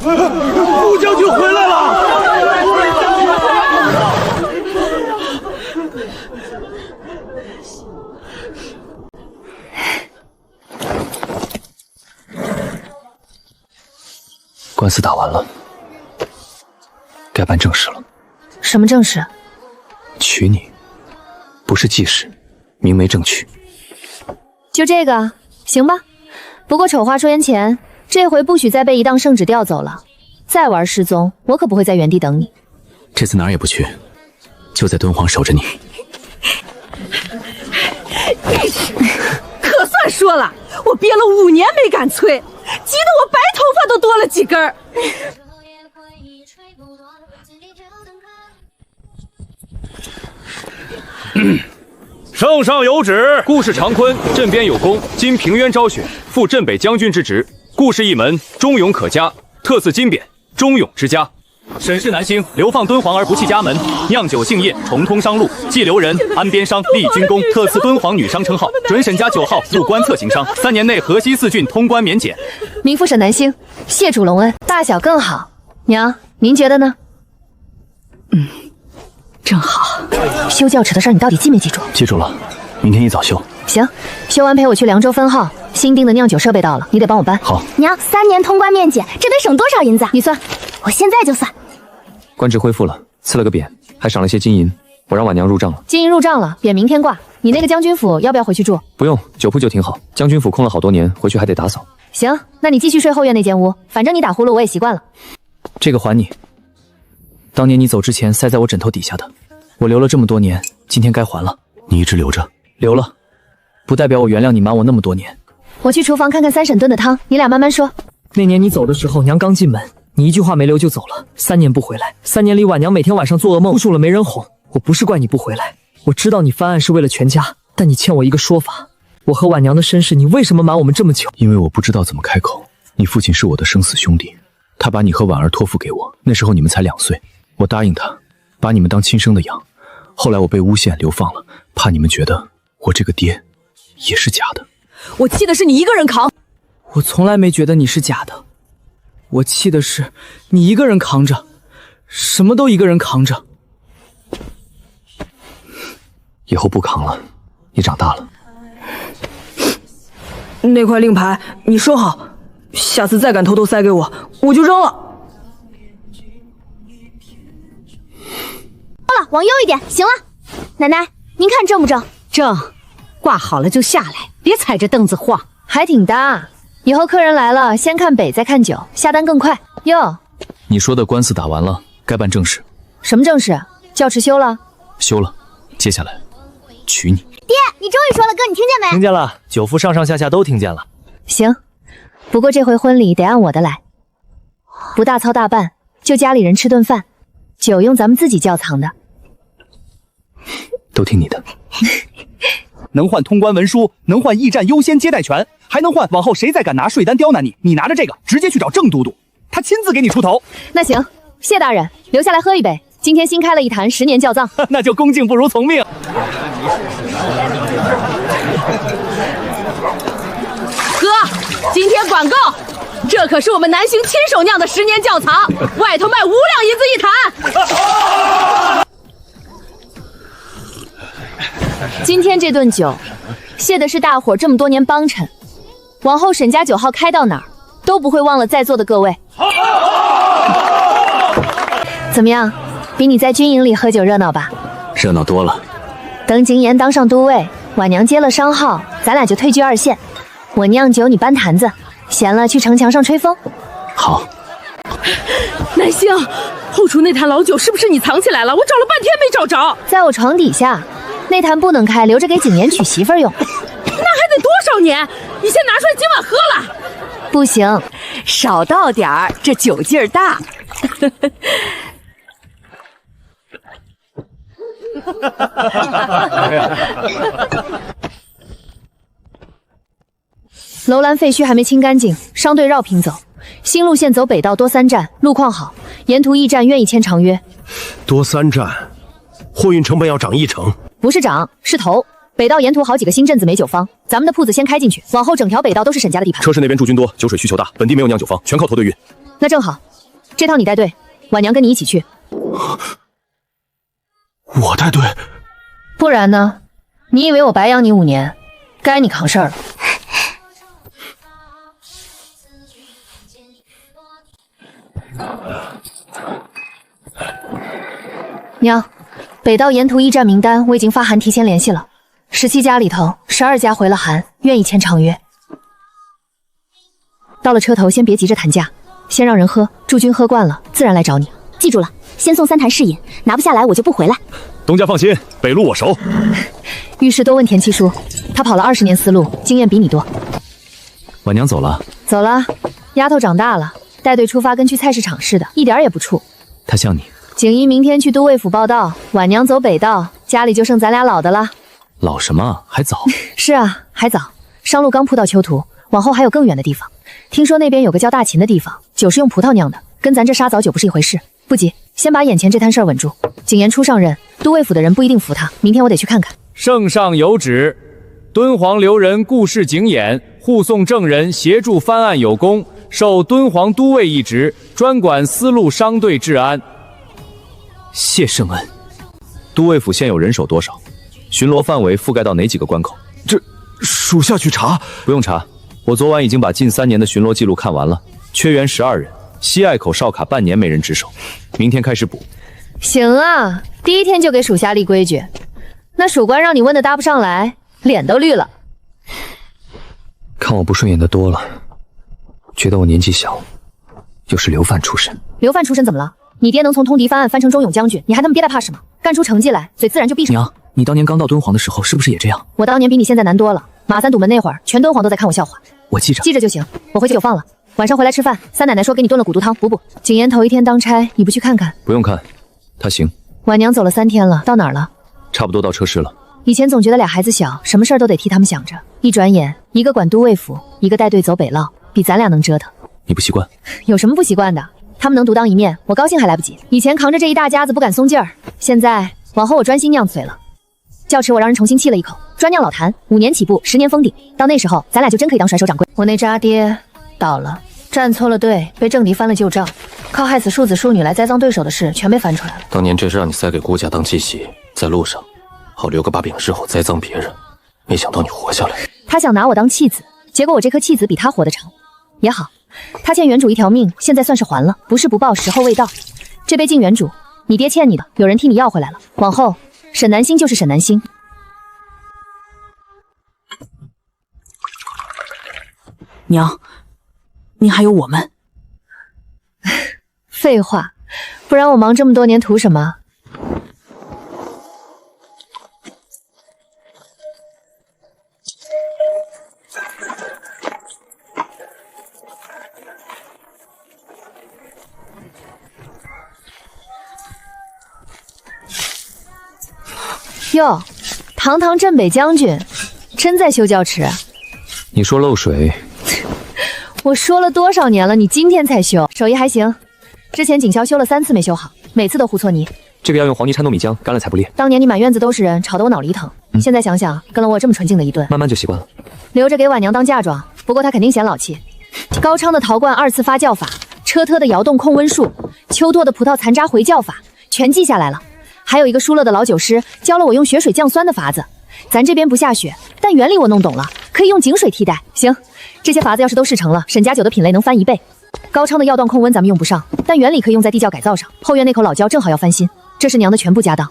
顾将军回来了！官司打完了，该办正事了。什么正事？娶你，不是祭祀，明媒正娶。就这个，行吧。不过丑话说言前，这回不许再被一档圣旨调走了。再玩失踪，我可不会在原地等你。这次哪儿也不去，就在敦煌守着你。可算说了，我憋了5年没敢催，急得我白头发都多了几根儿。圣上有旨，顾氏长坤镇边有功，今平冤昭雪，复镇北将军之职。顾氏一门忠勇可嘉，特赐金匾忠勇之家。沈氏南星流放敦煌而不弃家门，酿酒兴业，重通商路，既留人安边商，立军功，特赐敦煌女商称号，准沈家9号入关侧行商，3年内河西4郡通关免检。名副沈南星，谢主隆恩，大小更好。娘，您觉得呢？正好。修教尺的事儿你到底记没记住？记住了，明天一早修。行，修完陪我去凉州分号，新订的酿酒设备到了，你得帮我搬。好。娘，3年通关免检，这得省多少银子？你算。我现在就算。官职恢复了，赐了个匾，还赏了些金银，我让婉娘入账了。金银入账了，匾明天挂。你那个将军府要不要回去住？不用，酒铺就挺好。将军府空了好多年，回去还得打扫。行，那你继续睡后院那间屋，反正你打呼噜我也习惯了。这个还你，当年你走之前塞在我枕头底下的，我留了这么多年，今天该还了。你一直留着？留了，不代表我原谅你瞒我那么多年。我去厨房看看3婶炖的汤，你俩慢慢说。那年你走的时候，娘刚进门，你一句话没留就走了，3年不回来。3年里，婉娘每天晚上做噩梦，哭诉了没人哄。我不是怪你不回来，我知道你翻案是为了全家，但你欠我一个说法。我和婉娘的身世，你为什么瞒我们这么久？因为我不知道怎么开口。你父亲是我的生死兄弟，他把你和婉儿托付给我，那时候你们才2岁，我答应他，把你们当亲生的养。后来我被诬陷流放了，怕你们觉得我这个爹也是假的。我气的是你一个人扛。我从来没觉得你是假的，我气的是你一个人扛着，什么都一个人扛着。以后不扛了，你长大了。那块令牌你收好，下次再敢偷偷塞给我，我就扔了。好了，往右一点，行了。奶奶，您看正不正？正，挂好了就下来，别踩着凳子晃。还挺搭，以后客人来了，先看北再看酒，下单更快。哟，你说的官司打完了，该办正事。什么正事？教池修了？修了，接下来娶你。爹，你终于说了，哥，你听见没？听见了，酒夫上上下下都听见了。行，不过这回婚礼得按我的来，不大操大办，就家里人吃顿饭，酒用咱们自己窖藏的。都听你的。能换通关文书，能换驿站优先接待权，还能换往后谁再敢拿税单刁难你，你拿着这个直接去找郑都督，他亲自给你出头。那行，谢大人，留下来喝一杯。今天新开了一坛10年窖藏，那就恭敬不如从命。哥，今天管够，这可是我们南星亲手酿的10年窖藏，外头卖5两银子一坛。今天这顿酒，谢的是大伙这么多年帮衬，往后沈家9号开到哪儿，都不会忘了在座的各位。怎么样，比你在军营里喝酒热闹吧？热闹多了。等景琰当上都尉，婉娘接了商号，咱俩就退居2线。我酿酒，你搬坛子，闲了去城墙上吹风。好。南星，后厨那坛老酒是不是你藏起来了？我找了半天没找着。在我床底下，那坛不能开，留着给景琰娶媳妇儿用。那还得多少年？你先拿出来，今晚喝了。不行，少倒点儿，这酒劲儿大。楼兰废墟还没清干净，商队绕平走，新路线走北道多3站，路况好，沿途驿站愿意签长约。多3站，货运成本要涨1成。不是涨，是投。北道沿途好几个新镇子没酒坊，咱们的铺子先开进去，往后整条北道都是沈家的地盘。车市那边驻军多，酒水需求大，本地没有酿酒坊，全靠驼队运。那正好，这趟你带队，婉娘跟你一起去。我带队？不然呢？你以为我白养你5年？该你扛事儿了。娘，北道沿途驿站名单我已经发函提前联系了，17家里头12家回了函，愿意签长约。到了车头，先别急着谈价，先让人喝，驻军喝惯了，自然来找你。记住了，先送3坛试饮，拿不下来我就不回来。东家放心，北路我熟。遇事多问田七叔，他跑了20年丝路，经验比你多。婉娘走了？走了，丫头长大了，带队出发跟去菜市场似的，一点也不怵。她像你。景怡明天去都尉府报道，婉娘走北道，家里就剩咱俩老的了。老什么？还早。是啊，还早。商路刚铺到丘途，往后还有更远的地方。听说那边有个叫大秦的地方，酒是用葡萄酿的，跟咱这沙枣酒不是一回事。不急，先把眼前这摊事儿稳住。景琰初上任，都尉府的人不一定服他，明天我得去看看。圣上有旨，敦煌留人顾氏景琰护送证人协助翻案有功，授敦煌都尉一职，专管丝路商队治安。谢圣恩。都尉府现有人手多少？巡逻范围覆盖到哪几个关口？这属下去查。不用查，我昨晚已经把近3年的巡逻记录看完了，缺员12人，西隘口哨卡半年没人值守，明天开始补。行啊，第一天就给属下立规矩。那属官让你问的答不上来，脸都绿了。看我不顺眼的多了，觉得我年纪小，又是流犯出身。流犯出身怎么了？你爹能从通敌翻案翻成忠勇将军，你还那么憋得怕什么？干出成绩来，嘴自然就闭上。娘，你当年刚到敦煌的时候是不是也这样？我当年比你现在难多了。马三堵门那会儿，全敦煌都在看我笑话。我记着，记着就行。我回去酒放了，晚上回来吃饭。三奶奶说给你炖了骨毒汤补补。景琰头一天当差，你不去看看？不用看，他行。婉娘走了3天了，到哪儿了？差不多到车市了。以前总觉得俩孩子小，什么事儿都得替他们想着。一转眼，一个管都尉府，一个带队走北涝，比咱俩能折腾。你不习惯？有什么不习惯的？他们能独当一面，我高兴还来不及。以前扛着这一大家子不敢松劲儿，现在往后我专心酿醉了。教池我让人重新沏了一口，专酿老坛，5年起步，10年封顶。到那时候，咱俩就真可以当甩手掌柜。我那渣爹倒了，站错了队，被政敌翻了旧账，靠害死庶子庶女来栽赃对手的事全被翻出来了。当年这是让你塞给顾家当祭席，在路上好留个把柄，日后栽赃别人。没想到你活下来。他想拿我当弃子，结果我这颗弃子比他活得长。也好，他欠原主一条命，现在算是还了。不是不报，时候未到。这杯敬原主，你爹欠你的，有人替你要回来了。往后，沈南星就是沈南星。娘，你还有我们。废话，不然我忙这么多年图什么？哟，堂堂镇北将军，真在修教池？你说漏水，我说了多少年了，你今天才修，手艺还行。之前锦霄修了3次没修好，每次都糊错泥。这个要用黄泥掺糯米浆，干了才不裂。当年你满院子都是人，吵得我脑里疼。现在想想，跟了我这么纯净的一顿，慢慢就习惯了。留着给婉娘当嫁妆，不过她肯定嫌老气。高昌的陶罐2次发酵法，车特的窑洞控温术，秋拓的葡萄残渣回酵法，全记下来了。还有一个疏勒的老酒师教了我用雪水降酸的法子，咱这边不下雪，但原理我弄懂了，可以用井水替代。行，这些法子要是都试成了，沈家酒的品类能翻1倍。高昌的药断控温咱们用不上，但原理可以用在地窖改造上。后院那口老窖正好要翻新，这是娘的全部家当，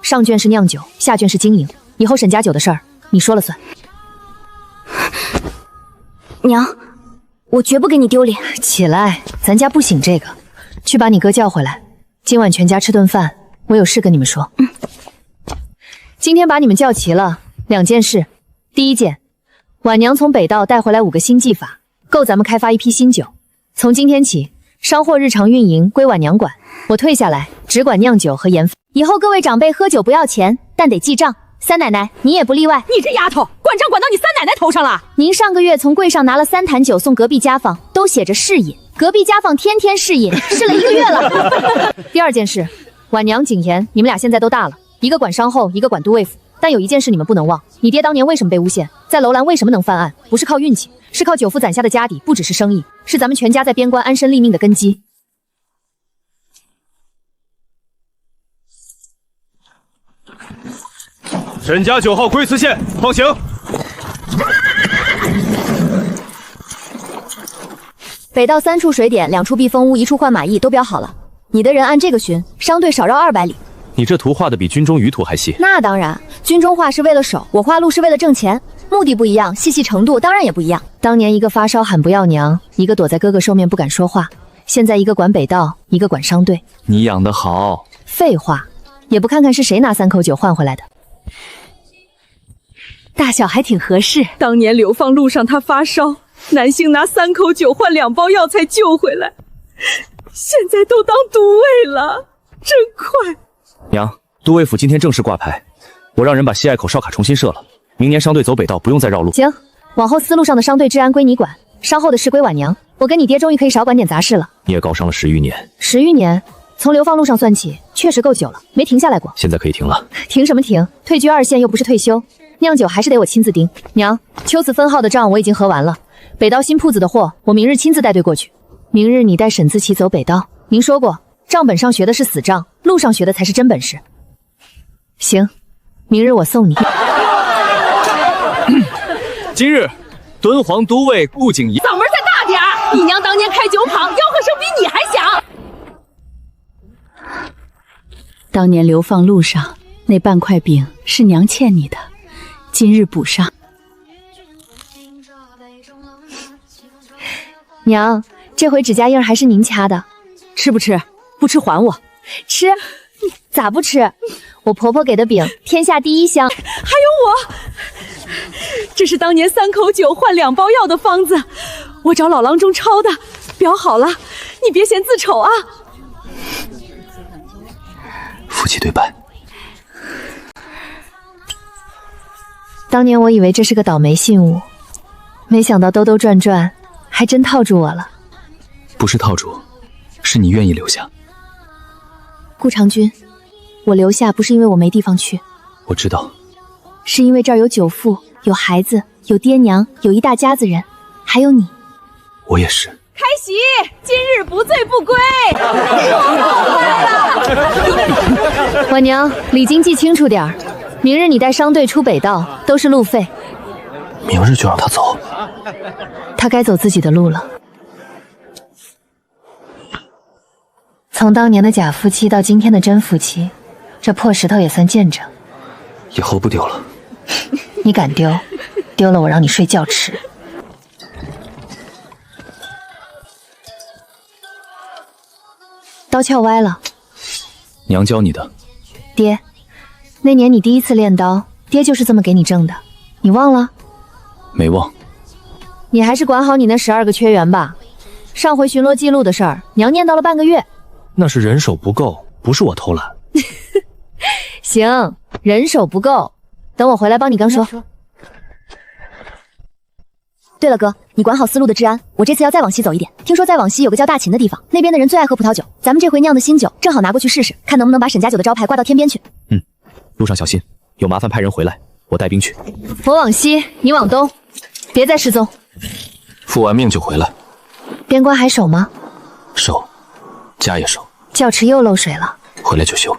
上卷是酿酒，下卷是经营，以后沈家酒的事儿你说了算。娘，我绝不给你丢脸。起来，咱家不兴这个，去把你哥叫回来，今晚全家吃顿饭，我有事跟你们说。今天把你们叫齐了，2件事。第一件，婉娘从北道带回来5个新技法，够咱们开发一批新酒。从今天起，商货日常运营归婉娘管，我退下来只管酿酒和研发。以后各位长辈喝酒不要钱，但得记账。三奶奶，你也不例外。你这丫头，管账管到你三奶奶头上了。您上个月从柜上拿了3坛酒送隔壁家坊，都写着试饮。隔壁家坊天天试饮，试了1个月了。第二件事，婉娘、景言，你们俩现在都大了，一个管商后，一个管都尉府。但有一件事你们不能忘，你爹当年为什么被诬陷，在楼兰为什么能犯案，不是靠运气，是靠久父攒下的家底，不只是生意，是咱们全家在边关安身立命的根基。沈家9号龟兹县，放行。北道3处水点，2处避风屋，1处换马驿，都标好了。你的人按这个巡，商队少绕200里。你这图画的比军中舆图还细。那当然，军中画是为了守，我画路是为了挣钱，目的不一样，细细程度当然也不一样。当年一个发烧喊不要娘，一个躲在哥哥后面不敢说话，现在一个管北道，一个管商队。你养得好。废话，也不看看是谁拿3口酒换回来的。大小还挺合适。当年流放路上他发烧，男性拿3口酒换2包药才救回来，现在都当都尉了，真快。娘，都尉府今天正式挂牌，我让人把西隘口哨卡重新设了，明年商队走北道不用再绕路。行，往后丝路上的商队治安归你管，稍后的事归婉娘。我跟你爹终于可以少管点杂事了。你也高商了10余年。10余年，从流放路上算起，确实够久了，没停下来过。现在可以停了。停什么停？退居2线又不是退休，酿酒还是得我亲自盯。娘，秋瓷分号的账我已经核完了，北道新铺子的货我明日亲自带队过去。明日你带沈自齐走北道，您说过账本上学的是死账，路上学的才是真本事。行，明日我送你。今日敦煌都尉顾景言，嗓门再大点儿！你娘当年开酒坊，吆喝声比你还响。当年流放路上那半块饼是娘欠你的，今日补上。娘，这回指甲印还是您掐的，吃不吃？不吃还我。吃？咋不吃？我婆婆给的饼，天下第1香。还有我，这是当年3口酒换2包药的方子，我找老郎中抄的，裱好了，你别嫌字丑啊。夫妻对半。当年我以为这是个倒霉信物，没想到兜兜转转还真套住我了。不是套住，是你愿意留下。顾长君，我留下不是因为我没地方去，我知道，是因为这儿有久父，有孩子，有爹娘，有一大家子人，还有你。我也是。开席，今日不醉不归。婉娘，礼金记清楚点儿，明日你带商队出北道，都是路费。明日就让他走。他该走自己的路了。从当年的假夫妻到今天的真夫妻，这破石头也算见证。以后不丢了。你敢丢？丢了我让你睡觉吃。刀鞘歪了。娘教你的。爹，那年你第1次练刀，爹就是这么给你挣的，你忘了？没忘。你还是管好你那12个缺员吧。上回巡逻记录的事儿，娘念叨了半个月。那是人手不够，不是我偷懒。行，人手不够，等我回来帮你刚说。对了哥，你管好丝路的治安，我这次要再往西走一点，听说再往西有个叫大秦的地方，那边的人最爱喝葡萄酒，咱们这回酿的新酒正好拿过去试试，看能不能把沈家酒的招牌挂到天边去。路上小心，有麻烦派人回来，我带兵去。我往西，你往东，别再失踪。复完命就回来。边关还守吗？守，家也守。教池又漏水了，回来就修。